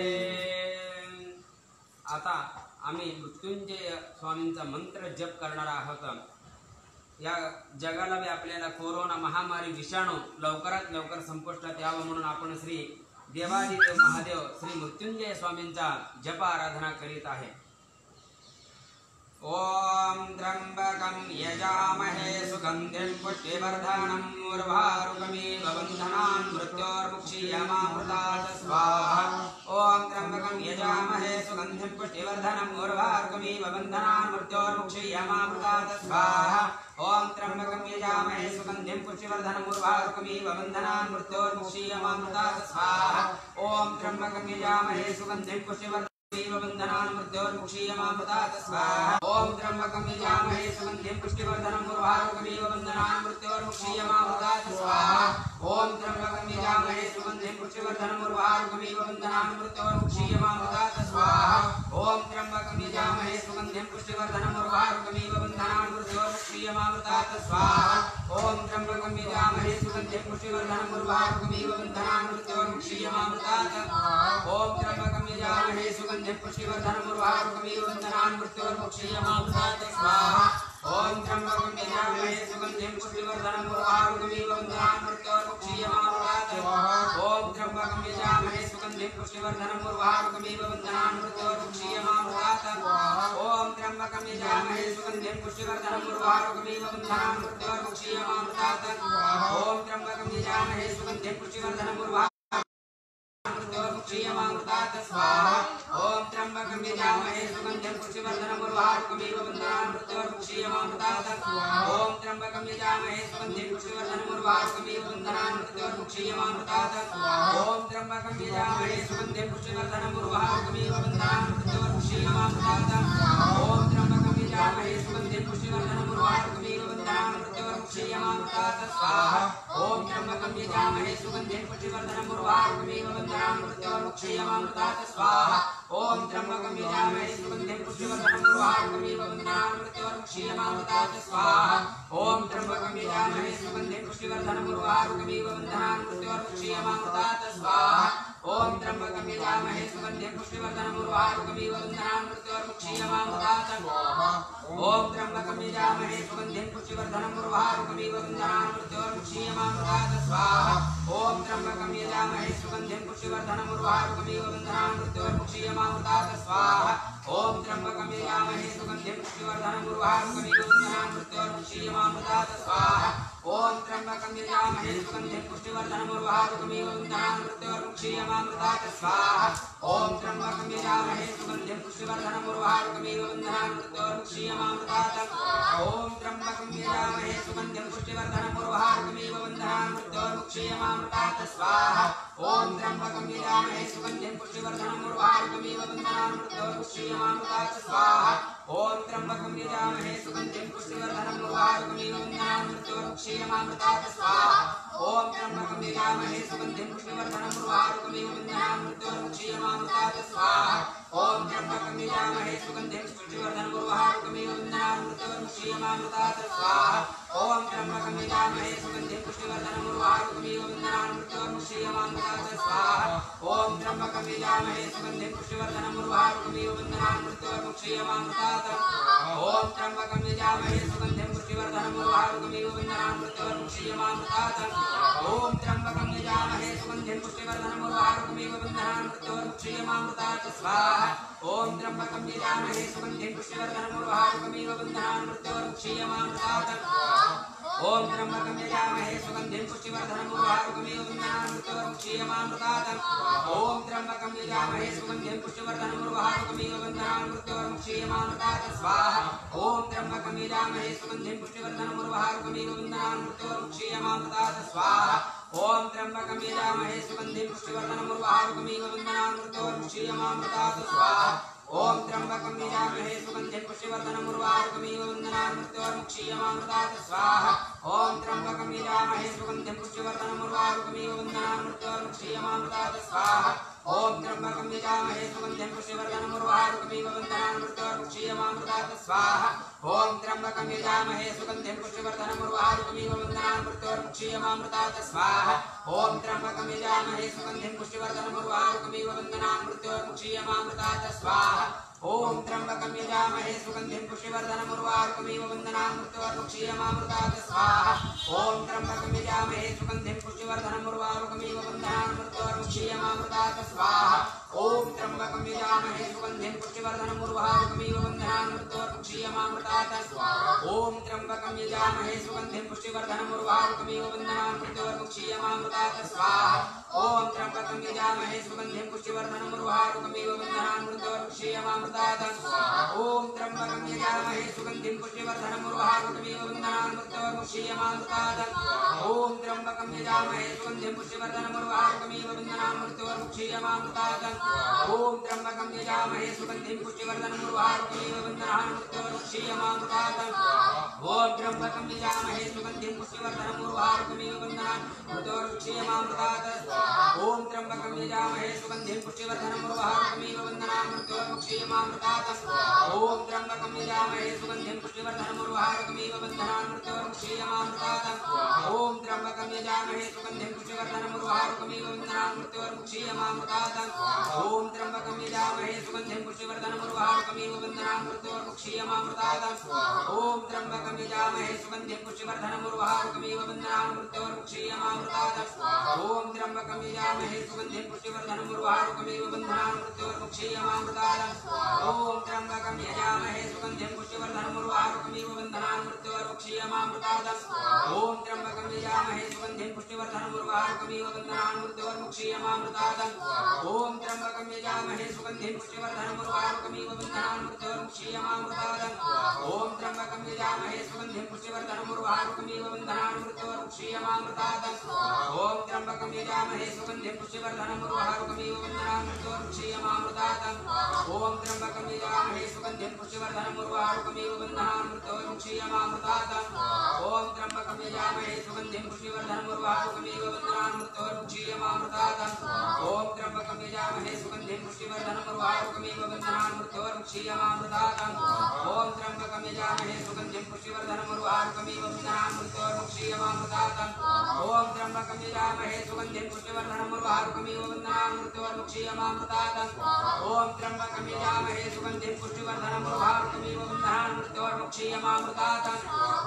आता आम्ही मृत्युंजय स्वामींचा मंत्र जप करणार आहोत. या जगाला बी आपल्याला कोरोना महामारी विषाणू लवकरात लवकर संपुष्टात यावं म्हणून आपण श्री देवादिदेव महादेव श्री मृत्युंजय स्वामींचा जप आराधना करीत आहे. ओम त्र्यंबकं यजामहे सुगंधिं पुष्टिवर्धनं उर्वारुकमिव बन्धनान् मृत्योर्मुक्षीयमामृतात् स्वाहा. ओम त्र्यंबकं यजामहे सुगंधिं पुष्टिवर्धनं उर्वारुकमिव बन्धनान् मृत्योर्मुक्षीयमामृतात् स्वाहा. ओम त्र्यंबकं यजामहे सुगंधिं पुष्टिवर्धनं उर्वारुकमिव बन्धनान् मृत्योर्मुक्षीयमामृतात् स्वाहा. ओम त्र्यंबकं यजामहे सुगंधिं पुष्टिवर्धनं बन्धनान् मृत्योर्मुक्षीयमामृतात् स्वाहा. ओम त्र्यंबकं यजामहे सुगंधिं पुष्टिवर्धनं उर्वारुकमिव बन्धनान् मृत्योर्मुक्षीयमामृतात् स्वाहा. ओम त्र्यंबकं यजामहे सुगंधिं पुष्टिवर्धनं उर्वारुकमिव बन्धनान् मृत्योर्मुक्षीयमामृतात् स्वाहा. ओम त्र्यंबकं यजामहे सुगंधिं पुष्टिवर्धनं उर्वारुकमिव बन्धनान् मृत्योर्मुक्षीयमामृतात् स्वाहा. ओम त्र्यंबकं यजामहे सुगंधिं पुष्टिवर्धनं उर्वारुकमिव बन्धनान् मृत्योर्मुक्षीयमामृतात् स्वाहा. ओम त्र्यंबकं यजामहे सुगंधिं पुष्टिवर्धनं उर्वारुकमिव बन्धनान् मृत्योर्मुक्षीयमामृतात् स्वाहा. ओम त्र्यंबकं यजामहे सुगंधिं पुष्टिवर्धनं उर्वारुकमिव बन्धनान् मृत्योर्मुक्षीयमामृतात् स्वाहा. ओम त्र्यंबकं यजामहे सुगंधिं पुष्टिवर्धनं उर्वारुकमिव बन्धनान् मृत्योर्मुक्षीयमामृतात् स्वाहा. ओम त्र्यंबकं यजामहे सुगंधिं पुष्टिवर्धनं उर्वारुकमिव बन्धनान् मृत्योर्मुक्षीयमामृतात् स्वाहा. ओम त्र्यंबकं यजामहे सुगंधिं पुष्टिवर्धनं मृत्योर्मुक्षीयमामृतात् स्वाहा. ओम त्र्यंबकं यजामहे सुगंधिं पुष्टिवर्धनं उर्वारुकमिव बन्धनान् मृत्योर्मुक्षीयमामृतात् स्वाहा. ओम त्र्यंबकं यजामहे सुगंधिं पुष्टिवर्धनं उर्वारुकमिव बन्धनान् मृत्योर्मुक्षीयमामृतात् स्वाहा. ओम त्र्यंबकं यजामहे सुगंधिं पुष्टिवर्धनं उर्वारुकमिव बन्धनान् मृत्योर्मुक्षीयमामृतात् स्वाहा. ओम त्र्यंबकं यजामहे सुगंधिं पुष्टिवर्धनं उर्वारुकमिव बन्धनान् मृत्योर्मुक्षीयमामृतात् स्वाहा. ओम त्र्यंबकं यजामहे सुगंधिं पुष्टिवर्धनं उर्वारुकमिव बन्धनान् मृत्योर्मुक्षीयमामृतात् स्वाहा. ओम त्र्यंबकं यजामहे सुगंधिं पुष्टिवर्धनं उर्वारुकमिव बन्धनान् मृत्योर्मुक्षीयमामृतात् स्वाहा. ओम त्र्यंबकं यजामहे सुगंधिं पुष्टिवर्धनं उर्वारुकमिव बन्धनान् मृत्योर्मुक्षीयमामृतात् स्वाहा. ओम त्र्यंबकं यजामहे सुगंधिं पुष्टिवर्धनं उर्वारुकमिव बन्धनान् मृत्योर्मुक्षीयमामृतात् स्वाहा. ओम त्र्यंबकं यजामहे सुगंधिं पुष्टिवर्धनं उर्वारुकमिव बन्धनान् मृत्योर्मुक्षीयमामृतात् स्वाहा. ओम त्र्यंबकं यजामहे सुगंधिं पुष्टिवर्धनं उर्वारुकमिव बन्धनान् मृत्योर्मुक्षीयमामृतात् स्वाहा. ओम त्र्यंबकं यजामहे सुगंधिं पुष्टिवर्धनं उर्वारुकमिव बन्धनान् मृत्योर्मुक्षीयमामृतात् स्वाहा. ओम त्र्यंबकं यजामहे सुगंधिं पुष्टिवर्धनं उर्वारुकमिव बन्धनान् मृत्योर्मुक्षीयमामृतात् स्वाहा. ओम त्र्यंबकं यजामहे सुगंधिं पुष्टिवर्धनं उर्वारुकमिव बन्धनान् मृत्योर्मुक्षीयमामृतात् स्वाहा. ओम त्र्यंबकं यजामहे सुगंधिं पुष्टिवर्धनं उर्वारुकमिव बन्धनान् मृत्योर्मुक्षीयमामृतात् मुक्षीयमामृतात् स्वाहा ॐ त्र्यम्बकं यजामहे सुगन्धिं पुष्टिवर्धनं उर्वारुकमिव बन्धनान् मृत्योर्मुक्षीयमामृतात् स्वाहा ॐ त्र्यम्बकं यजामहे सुगन्धिं पुष्टिवर्धनं उर्वारुकमिव बन्धनान् मृत्योर्मुक्षीयमामृतात् स्वाहा ॐ त्र्यम्बकं यजामहे सुगन्धिं पुष्टिवर्धनं उर्वारुकमिव बन्धनान् मृत्योर्मुक्षीयमामृतात् स्वाहा ॐ त्र्यम्बकं यजामहे सुगन्धिं पुष्टिवर्धनं उर्वारुकमिव बन्धनान् मृत्योर्मुक्षीयमामृतात् स्वाहा ॐ त्र्यम्बकं यजामहे सुगन्धिं पुष्टिवर्धनं उर्वारुकमिव बन्धनान् मृत्योर्मुक्षीयमामृतात् स्वाहा ॐ त्र्यम्बकं यजामहे सुगन्धिं पुष्टिवर्धनं उर्वारुकमिव बन्धनान् मृत्योर्मुक्षीयमामृतात् ॐ त्र्यम्बकं यजामहे सुगन्धिं पुष्टिवर्धनं उर्वारुकमिव बन्धनान् मृत्योर्मुक्षीयमामृतात् ॐ त्र्यम्बकं यजामहे सुगन्धिं पुष्टिवर्धनं उर्वारुकमिव बन्धनान् मृत्योर्मुक्षीयमामृतात् स्वाहा ॐ त्र्यम्बकं यजामहे सुगन्धिं पुष्टिवर्धनं उर्वारुकमिव बन्धनान् मृत्योर्मुक्षीयमामृतात् ॐ त्र्यम्बकं यजामहे सुगन्धिं पुष्टिवर्धनं उर्वारुकमिव बन्धनान् मृत्योर्मुक्षीयमामृतात् ॐ त्र्यम्बकं यजामहे सुगन्धिं पुष्टिवर्धनं उर्वारुकमिव बन्धनान् मृत्योर्मुक्षीयमामृतात् स्वाहा ॐ त्र्यम्बकं यजामहे सुगन्धिं पुष्टिवर्धनं उर्वारुकमिव बन्धनान् मृत्योर्मुक्षीयमामृतात् स्वाहा ॐ त्र्यम्बकं यजामहे सुगन्धिं पुष्टिवर्धनं उर्वारुकमिव बन्धनान् मृत्योर्मुक्षीयमामृतात् स्वाहा ॐ त्र्यम्बकं यजामहे सुगन्धिं पुष्टिवर्धनं उर्वारुकमिव बन्धनान् मृत्योर्मुक्षीयमामृतात् स्वाहा ॐ त्र्यम्बकं यजामहे सुगन्धिं पुष्टिवर्धनं उर्वारुकमिव बन्धनान् मृत्योर्मुक्षीयमामृतात् स्वाहा ॐ त्र्यम्बकं यजामहे सुगन्धिं पुष्टिवर्धनं उर्वारुकमिव बन्धनान् मृत्योर्मुक्षीयमामृतात् स्वाहा ॐ त्र्यम्बकं यजामहे सुगन्धिं पुष्टिवर्धनं उर्वारुकमिव बन्धनान् मृत्योर्मुक्षीयमामृतात् स्वाहा ॐ त्र्यम्बकं यजामहे सुगन्धिं पुष्टिवर्धनं उर्वारुकमिव बन्धनान् मृत्योर्मुक्षीयमामृतात् स्वाहा ॐ त्र्यम्बकं यजामहे सुगन्धिं पुष्टिवर्धनं उर्वारुकमिव बन्धनान् मृत्योर्मुक्षीयमामृतात् स्वाहा ॐ त्र्यम्बकं यजामहे सुगन्धिं पुष्टिवर्धनं उर्वारुकमिव बन्धनान् मृत्योर्मुक्षीयमामृतात् स्वाहा ॐ त्र्यम्बकं यजामहे सुगन्धिं पुष्टिवर्धनं उर्वारुकमिव बन्धनान् मृत्योर्मुक्षीयमामृतात् स्वाहा ॐ त्र्यम्बकं यजामहे सुगन्धिं पुष्टिवर्धनं उर्वारुकमिव बन्धनान् मृत्योर्मुक्षीयमामृतात् स्वाहा ॐ त्र्यम्बकं यजामहे सुगन्धिं पुष्टिवर्धनं उर्वारुकमिव बन्धनान् मृत्योर्मुक्षीयमामृतात् स्वाहा ॐ त्र्यम्बकं यजामहे सुगन्धिं पुष्टिवर्धनं उर्वारुकमिव बन्धनान् मृत्योर्मुक्षीयमामृतात् ॐ त्र्यम्बकं यजामहे सुगन्धिं पुष्टिवर्धनं उर्वारुकमिव बन्धनान् मृत्योर्मुक्षीयमामृतात् ॐ त्र्यम्बकं यजामहे सुगन्धिं पुष्टिवर्धनं उर्वारुकमिव बन्धनान् मृत्योर्मुक्षीयमामृतात् ॐ त्र्यम्बकं यजामहे सुगन्धिं पुष्टिवर्धनं उर्वारुकमिव बन्धनान् मृत्योर्मुक्षीयमामृतात् ॐ त्र्यम्बकं यजामहे सुगन्धिं पुष्टिवर्धनं उर्वारुकमिव बन्धनान् मृत्योर्मुक्षीयमामृतात् ॐ त्र्यम्बकं यजामहे सुगन्धिं पुष्टिवर्धनं उर्वारुकमिव बन्धनान् मृत्योर्मुक्षीयमामृतात् ॐ त्र्यम्बकं यजामहे सुगन्धिं पुष्टिवर्धनं उर्वारुकमिव बन्धनान् मृत्योर्मुक्षीयमामृतात् ॐ त्र्यम्बकं यजामहे सुगन्धिं पुष्टिवर्धनं उर्वारुकमिव बन्धनान् मृत्योर्मुक्षीयमामृतात् ॐ त्र्यम्बकं यजामहे सुगन्धिं पुष्टिवर्धनं उर्वारुकमिव बन्धनान् मृत्योर्मुक्षीयमामृतात् ॐ त्र्यम्बकं यजामहे सुगन्धिं पुष्टिवर्धनं उर्वारुकमिव बन्धनान् मृत्योर्मुक्षीयमामृतात् ॐ त्र्यम्बकं यजामहे सुगन्धिं पुष्टिवर्धनं उर्वारुकमिव बन्धनान् मृत्योर्मुक्षीयमामृतात् ॐ त्र्यम्बकं यजामहे सुगन्धिं पुष्टिवर्धनं उर्वारुकमिव बन्धनान् मृत्योर्मुक्षीयमामृतात् ॐ त्र्यम्बकं यजामहे सुगन्धिं पुष्टिवर्धनं उर्वारुकमिव बन्धनान् मृत्योर्मुक्षीयमामृतात् ॐ त्र्यम्बकं यजामहे सुगन्धिं पुष्टिवर्धनं उर्वारुकमिव बन्धनान् मृत्योर्मुक्षीयमामृतात् ॐ त्र्यम्बकं यजामहे सुगन्धिं पुष्टिवर्धनं उर्वारुकमिव बन्धनान् मृत्योर्मुक्षीयमामृतात् ॐ त्र्यम्बकं यजामहे सुगन्धिं पुष्टिवर्धनं उर्वारुकमिव बन्धनान् मृत्योर्मुक्षीयमामृतात् ॐ त्र्यम्बकं यजामहे सुगन्धिं पुष्टिवर्धनं उर्वारुकमिव बन्धनान् मृत्योर्मुक्षीयमामृतात् ॐ त्र्यम्बकं यजामहे सुगन्धिं पुष्टिवर्धनं उर्वारुकमिव बन्धनान् मृत्योर्मुक्षीयमामृतात् ॐ त्र्यम्बकं यजामहे सुगन्धिं पुष्टिवर्धनं उर्वारुकमिव बन्धनान् मृत्योर्मुक्षीयमामृतात् ॐ त्र्यम्बकं यजामहे सुगन्धिं पुष्टिवर्धनं उर्वारुकमिव बन्धनान् मृत्योर्मुक्षीयमामृतात् ॐ त्र्यम्बकं यजामहे सुगन्धिं पुष्टिवर्धनं उर्वारुकमिव बन्धनान् मृत्योर्मुक्षीयमामृतात्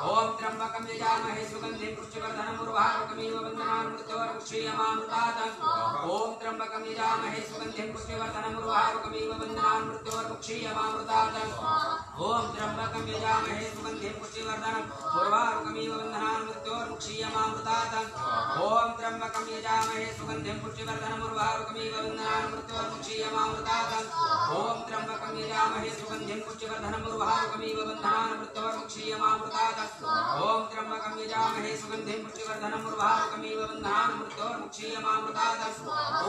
ॐ त्र्यम्बकं यजामहे सुगन्धिं पुष्टिवर्धनं उर्वारुकमिव बन्धनान् मृत्योर्मुक्षीयमामृतात् ॐ त्र्यम्बकं यजामहे सुगन्धिं पुष्टिवर्धनं उर्वारुकमिव बन्धनान् मृत्योर्मुक्षीयमामृतात् ओम त्र्यंबकं यजामहे सुगंधिं पुष्टिवर्धनम् उर्वारुकमिव बन्धनान् मृत्योर्मुक्षीयमामृतात् ओम त्र्यंबकं यजामहे सुगंधिं पुष्टिवर्धनम् उर्वारुकमिव बन्धनान् मृत्योर्मुक्षीयमामृतात् ओम त्र्यंबकं यजामहे सुगंधिं पुष्टिवर्धनम् उर्वारुकमिव बन्धनान् मृत्योर्मुक्षीयमामृतात् ओम त्र्यंबकं यजामहे सुगंधिं पुष्टिवर्धनम् उर्वारुकमिव बन्धनान् मृत्योर्मुक्षीयमामृतात्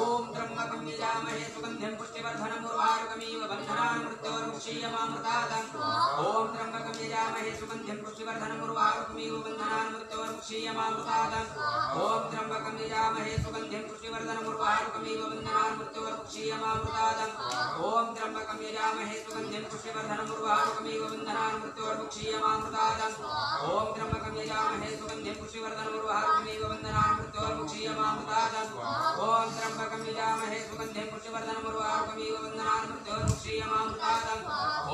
ओम त्र्यंबकं यजामहे सुगंधिं पुष्टिवर्धनम् उर्वारुकमिव बन्धनान् मृत्योर्मुक्षीयमामृतात् ओम त्र्यंबकं यजामहे सुगंधिं पुष्टिवर्धनम् उर्वारुकमिव बन्धनान् मृत्योर्मुक्षीयमामृतात् ओम त्र्यंबकं यजामहे सुगंधिं पुष्टिवर्धनम् उर्वारुकमिव बन्धनान् मृत्योर्मुक्षीयमामृतात् ओम त्र्यंबकं यजामहे सुगंधिं पुष्टिवर्धनम् उर्वारुकमिव बन्धनान् मृत्योर्मुक्षीयमामृतात् ओम त्र्यंबकं यजामहे सुगंधिं पुष्टिवर्धनम् उर्वारुकमिव बन्धनान् मृत्योर्मुक्षीयमामृतात्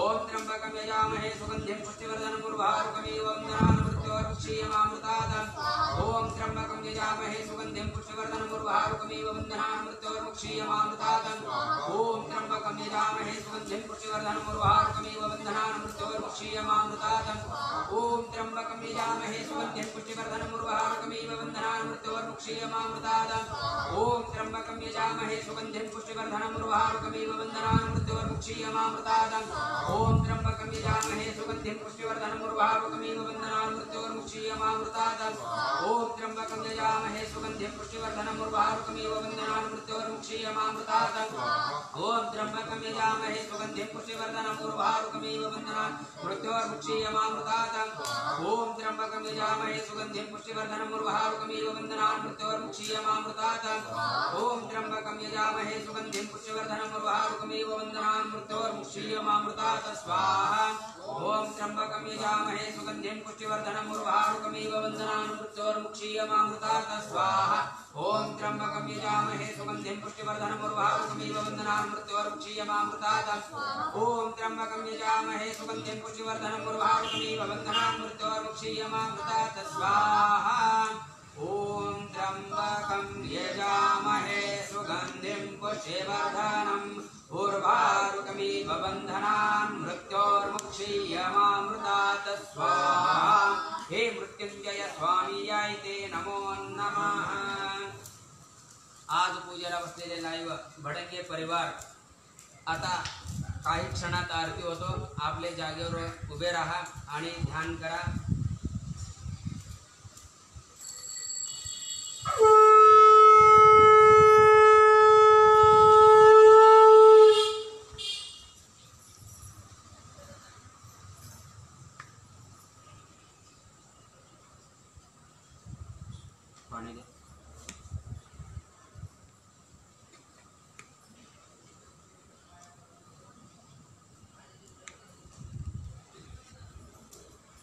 ओम त्र्यंबकं यजामहे सुगंधिं पुष्टिवर्धनम् उर्वारुकमिव बन्धनान् मृत्योर्मुक्षीयमामृतात् ओम त्र्यंबकं यजामहे सुगंधिं पुष्टिवर्धनम् उर्वारुकमिव बन्धनान् मृत्योर्मुक्षीयमामृतात् ओम त्र्यंबकं यजामहे सुगंधिं पुष्टिवर्धनम् उर्वारुकमिव बन्धनान् मृत्योर्मुक्षीयमामृतात् ओम त्र्यंबकं यजामहे सुगंधिं पुष्टिवर्धनम् उर्वारुकमिव बन्धनान् मृत्योर्मुक्षीयमामृतात् ओम त्र्यंबकं यजामहे सुगंधिं पुष्टिवर्धनम् उर्वारुकमिव बन्धनान् मृत्योर्मुक्षीयमामृतात् ओम त्र्यंबकं यजामहे सुगंधिं पुष्टिवर्धनम् उर्वारुकमिव बन्धनान् मृत्योर्मुक्षीयमामृतात् ओम त्र्यंबकं यजामहे सुगंधिं पुष्टिवर्धनम् उर्वारुकमिव बन्धनान् मृत्योर्मुक्षीयमामृतात् ओम त्र्यंबकं यजामहे सुगंधिं पुष्टिवर्धनम् उर्वारुकमिव बन्धनान् मृत्योर्मुक्षीयमामृतात् ओम त्र्यंबकं यजामहे सुगंधिं पुष्टिवर्धनम् उर्वारुकमिव बन्धनान् मृत्योर्मुक्षीयमामृतात् ओम त्र्यंबकं यजामहे सुगंधिं पुष्टिवर्धनम् उर्वारुकमिव बन्धनान् मृत्योर्मुक्षीयमामृतात् ओम त्र्यंबकं यजामहे सुगंधिं पुष्टिवर्धनम् उर्वारुकमिव बन्धनान् मृत्योर्मुक्षीयमामृतात् स्वाहा ओम त्र्यंबकं यजामहे सुगंधिं पुष्टिवर्धनम् उर्वारुकमिव बन्धनान् मृत्योर्मुक्षीयमामृतात् स्वाहा ओम त्र्यंबकं यजामहे सुगंधिं पुष्टिवर्धनम् उर्वारुकमिव बन्धनान् मृत्योर्मुक्षीयमामृतात् ओम त्र्यंबकं यजामहे सुगंधिं पुष्टिवर्धनम् उर्वारुकमिव बन्धनान् मृत्योर्मुक्षीयमामृतात् स्वाहा ओम त्र्यंबकं यजामहे सुगंधिं पुष्टिवर्धनम् उर्वारुकमिव बन्धनान् मृत्योर्मुक्षीयमामृतात् स्वाहा हे मृत्युंजय स्वामी याय ते नमो नमः। आज पूजेला बसलेले लाईव्ह भडंगे परिवार आता काही क्षणात आरती होतो। आपले जागेवर उभे राहा आणि ध्यान करा। पाणी दे।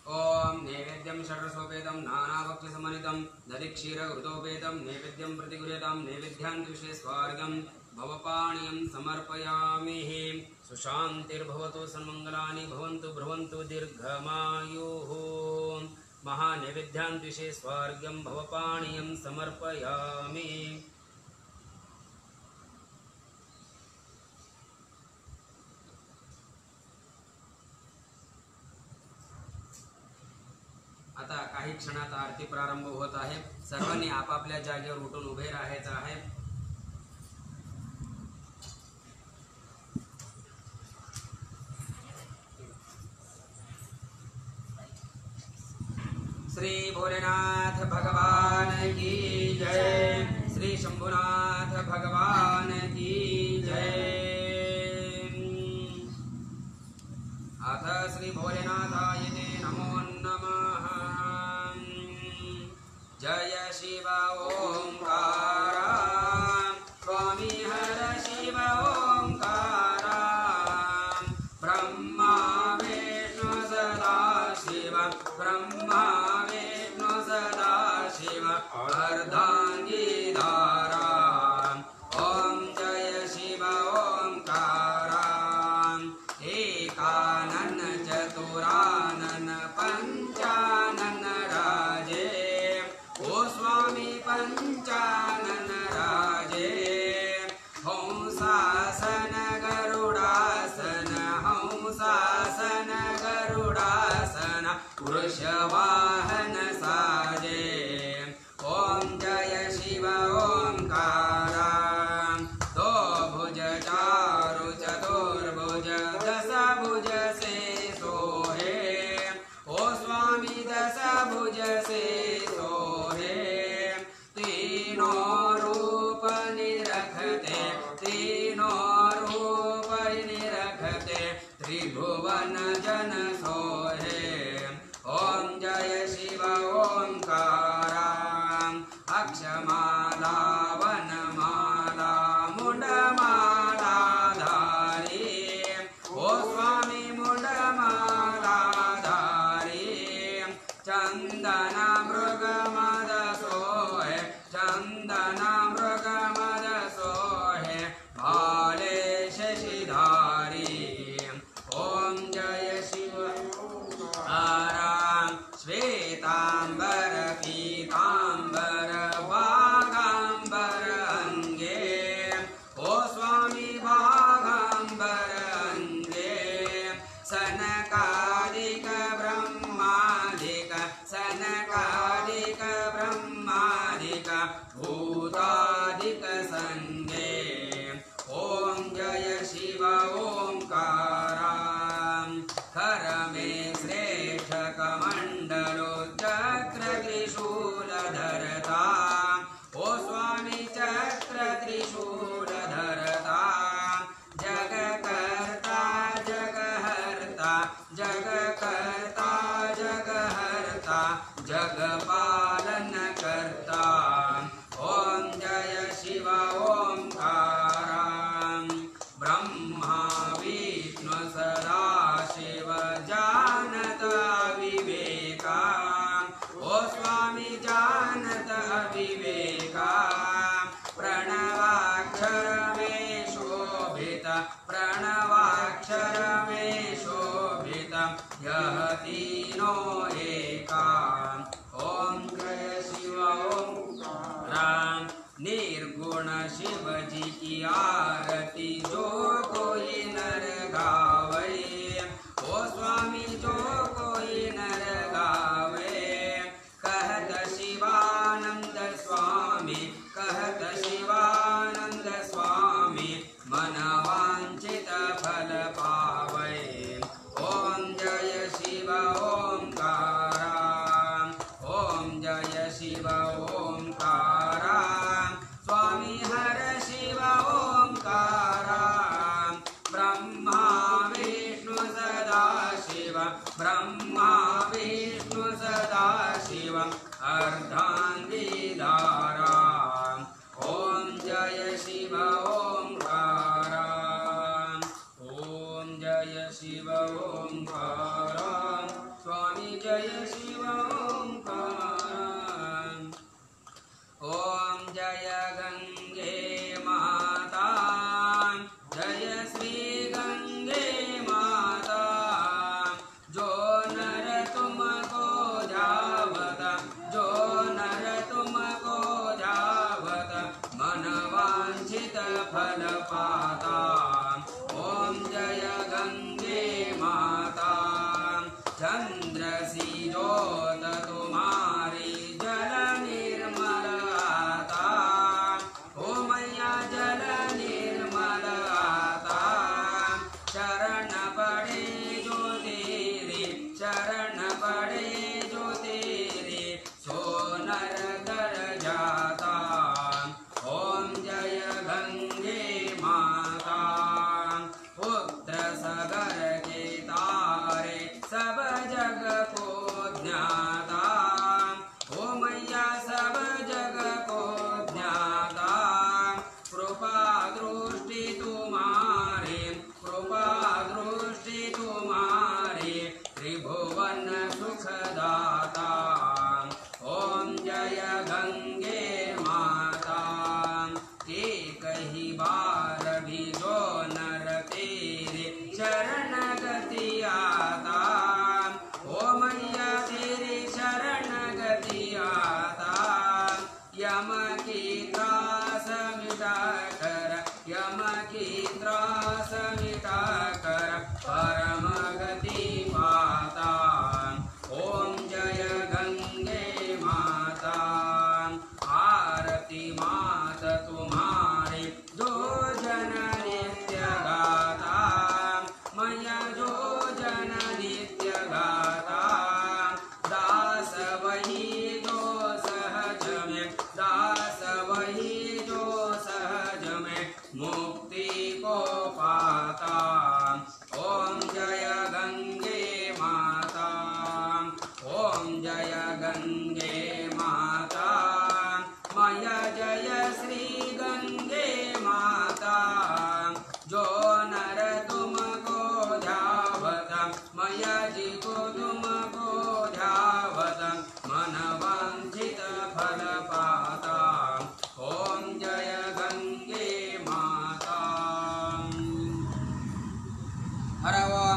ओम नैवेद्यं षड्रसोपेतं नानाभक्ष्यसमन्वितं दधिक्षीरघृतोपेतं नैवेद्यं प्रतिगृह्यतां नैवेद्यान् विषये स्वार्घ्यं भवपाणीयं समर्पयामि। सुशान्तिर्भवतु सन्मङ्गलानि भवन्तु भ्रुवन्तु दीर्घमायुः। महानैवेद्यान् विषये स्वार्घ्यं भवपाणीयं समर्पयामि। आता काही क्षणात आरती प्रारंभ होत आहे। सर्वांनी आपापल्या जागेवर उठून उभे राहायचं आहे। श्री भोलेनाथ भगवान की जय। श्री शंभुनाथ भगवान की जय। अथ श्री भोलेनाथाय ते नमो नमः। जय शिव ओंकार स्वामी हर शिव ओंकार ब्रह्मा विष्णु सदा शिव ब्रह्मा विष्णु सदा शिव अर्धांगीधारा ओम जय शिव ओंकार एकानन चतुरानन पंचानन राजे ओ स्वामी पंचानन राजे हंसासन गरुडासन हंसासन वृषवाहन साजे ओम जय शिव ओंकारा दो भुज चारु चतुर्भुज दस भुज से सोहे ओ स्वामी दस भुज से सोहे तीनों रूप निरखते तीनों रूप निरखते त्रिभुवन जन सोहे ओम जय शिव ओंकारा अक्षमाला वनमाला मुंडमाला धारी ओ स्वामी मुंडमाला धारी चंदना मृगमद सोहे चंदना मृगमद सोहे भाले शशिधारी ओम जय शिव आराम श्वेतांबर पीतांबर वागांबर अंगे ओ स्वामी वागांबर अंगे सनकादिक ब्रह्मादिक सनकादिक ब्रह्मादिक भूतादिक संगे ओम जय शिव ओंकारा कर में श्रेष्ठ कमंडलो चक्र त्रिशूल धरता ओ स्वामी चक्र त्रिशूल धरता जग करता जग हरता जग करता जग हरता जग पालन करता ओम जय शिव ओंकारा ब्रह्मा विष्णु सदा शिव जानत विवेका ओ स्वामी जानत विवेका प्रणवाक्षर में शोभित प्रणवाक्षर में शोभित यह तीनों एका ओम जय शिव ओंकारा निर्गुण शिव जी की आरती जो कोई नर गावे ओ स्वामी जो कोई नर गावे कहत शिवानंद स्वामी कहत शिवानंद स्वामी मन वांछित फल पावे ओम जय शिव ओंकारा ओम जय शिव ओंकारा स्वामी हर शिव ओंकारा ब्रह्मा विष्णु सदा शिव ब्रह्मा विष्णु सदा शिव अर्धांगिधारा ओम जय शिव ओंकारा ओम जय शिव ओंकारा स्वामी जय शिव ओंकारा ओम जय गंगे माता जय श्री गंगे माता जो नर तुमको जावत जो नर तुमको जावत मन वांछित फल पाता ओम जय गंगे माता चंद्र सी ज्योत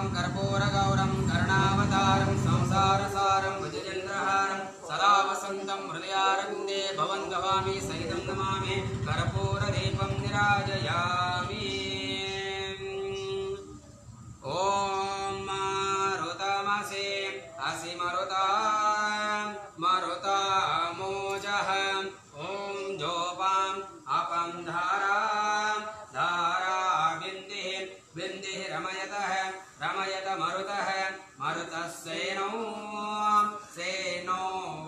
ॐ कर्पूरगौरं करुणावतारं संसारसारं भुजगेन्द्रहारं सदा वसन्तं हृदयारविन्दे भवन्तवामि सहितं नमामि कर्पूरदीपं निराजयामि ॐ मारुतमसि असि मरुता मरुतामोजः ॐ जोपाम् अपं धारा बिन्दिः बिन्दिः रमयतः रमयत मरुतः मरुतः सेनो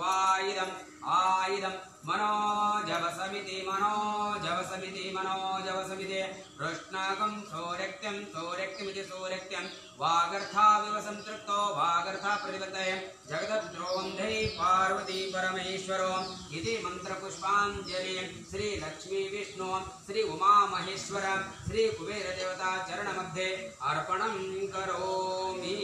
वायुधम् आयुधं मनोजवसमिति मनोजवसमिति कृष्णाकं सौरक्त्यमिति सौरक्त्यं वागर्थाविव संतृप्तो वागर्था प्रतिपत्तये जगद्द्रोवन्धै पार्वती परमेश्वरो इति मन्त्रपुष्पाञ्जलि श्री लक्ष्मी विष्णु श्री उमा महेश्वर श्री कुबेर देवता चरणमध्ये अर्पणं करोमि।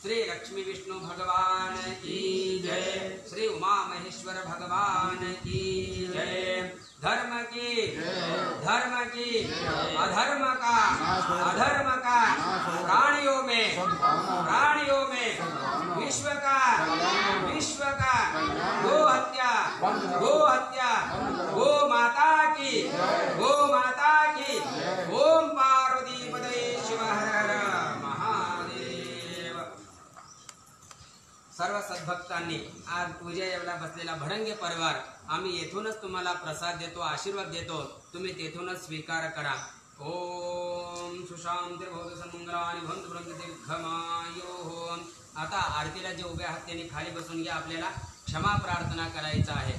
श्री लक्ष्मी विष्णु भगवान की जय, श्री उमा महेश्वर भगवान की जय। धर्म की अधर्म का प्राणियों में विश्व का गो हत्या गो माता की ओम पार्वती पदये शिव हर हर महादेव। सर्व सद्भक्तांनी आज पूजेला बसलेला भडंगे परिवार आम्ही येथूनच तुम्हाला प्रसाद देतो, आशीर्वाद देतो, तुम्ही तेथूनच स्वीकार करा। ओम सुशांतिर्भवतु सन्मंगलानि भवन्तु दीर्घमायुः। आता आरतीला जे उभे आहात त्यांनी खाली बसून घ्या, आपल्याला क्षमा प्रार्थना करायचा आहे।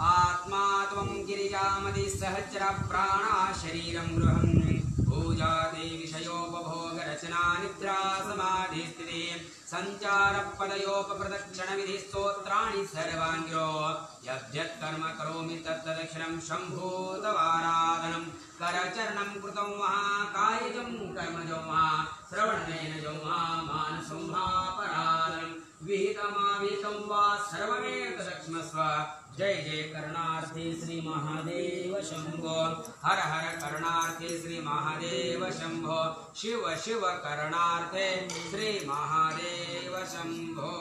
आत्मा त्वं गिरिजामदि सहचरा प्राणा शरीरं गृहं पूजा ते विषयोपभोग रचना निद्रा समाधि स्थिति संचार पदयोपप्रदक्षिण विधि स्तोत्राणि सर्वांगिरो यद्यत् कर्म करोमि तत्तदक्षिणं शम्भूतवाराधनं करचरणं कृतं महा कायजं कर्मजो महा श्रवणनयनजो महा मानसं महापराधनं विहितमाविहितं वा सर्वमेतदक्ष्मस्व। जय जय करणार्थी श्री महादेव शंभो, हर हर करणार्थी श्री महादेव शंभो, शिव शिव करणार्थे श्री महादेव शंभो।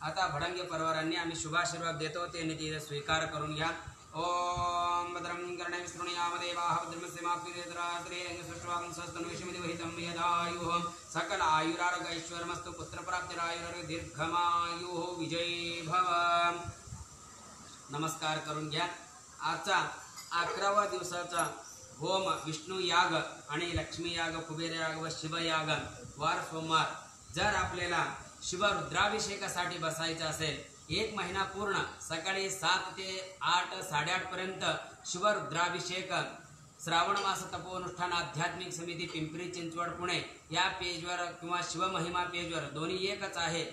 आता भडंगे परिवारांनी आम्ही शुभाशीर्वाद देतो, ते नीती स्वीकार करून घ्या। ओम भद्रं कर्णेभिः शृणुयाम देवाः भद्रं स्यामप्रियत्रात्रेयसुष्वां स्वस्तनुष्यमिदिवहितं यदायुः सकल आयुरारोग्यैश्वर्यमस्तु पुत्रप्राप्तिरायुरारोग्य दीर्घमायुः विजयी भव। नमस्कार करून घ्या। आजचा 11वा दिवसाचा होम विष्णू याग आणि लक्ष्मी याग, कुबेर याग व शिव याग वार सोमवार। जर आपल्याला शिव रुद्राभिषेकासाठी बसायचं असेल, 1 महिना पूर्ण सकाळी 7 ते 8 8:30 पर्यंत शिव रुद्राभिषेक श्रावण मास तपोनुष्ठान आध्यात्मिक समिती पिंपरी चिंचवड पुणे या पेजवर किंवा शिवमहिमा पेजवर, दोन्ही एकच आहे,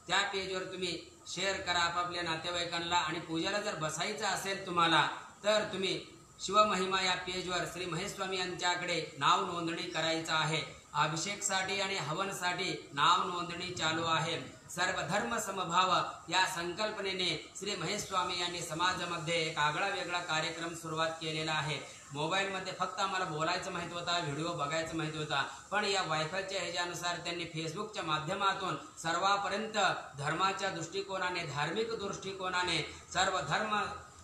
त्या पेजवर तुम्ही शेअर करा आपापल्या नातेवाईकांना। आणि पूजेला जर बसायचं असेल तुम्हाला तर तुम्ही शिवमहिमा या पेजवर श्री महेश स्वामी यांच्याकडे नाव नोंदणी करायचं आहे। अभिषेकसाठी आणि हवनसाठी नाव नोंदणी चालू आहे। सर्वधर्म समभाव या संकल्पनेने श्री महेश स्वामी यांनी समाजामध्ये एक आगळा वेगळा कार्यक्रम सुरुवात केलेला आहे। मोबाईलमध्ये फक्त आम्हाला बोलायचं माहिती होता, व्हिडिओ बघायचं माहिती होता, पण या वायफायच्या ह्याच्यानुसार त्यांनी फेसबुकच्या माध्यमातून सर्वांपर्यंत धर्माच्या दृष्टिकोनाने, धार्मिक दृष्टिकोनाने सर्व धर्म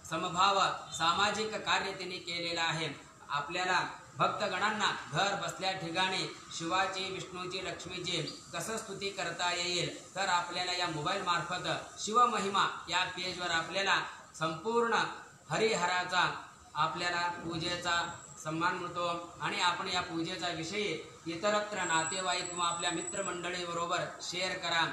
समभाव सामाजिक कार्य त्यांनी केलेलं आहे। आपल्याला भक्तगणांना घर बसल्या ठिकाणी शिवाची, विष्णूची, लक्ष्मीची कसं स्तुती करता येईल तर आपल्याला या मोबाईल मार्फत शिवमहिमा या पेजवर आपल्याला संपूर्ण हरिहराचा आपल्याला पूजेचा सन्मान मिळतो। आणि आपण या पूजेचा विषयी इतरत्र नातेवाईक किंवा आपल्या मित्रमंडळीबरोबर शेअर करा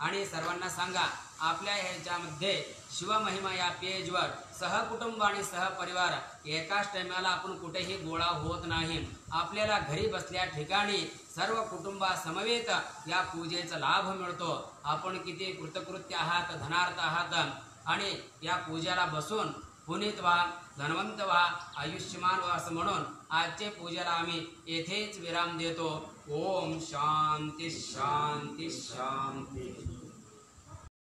आणि सर्वांना सांगा। आपल्या ह्याच्यामध्ये शिवमहिमा या पेजवर सहकुटुंब आणि सहपरिवार एकाच टायमाला आपण कुठेही गोळा होत नाही। आपल्याला घरी बसल्या ठिकाणी सर्व कुटुंबासमवेत या पूजेचा लाभ मिळतो। आपण किती कृतकृत्य आहात, धनार्थ आहात आणि या पूजेला बसून पुनीत व्हा, धनवंत व्हा, आयुष्यमान व्हा असं म्हणून आजचे पूजेला आम्ही येथेच विराम देतो। ओम शांती शांती शांती।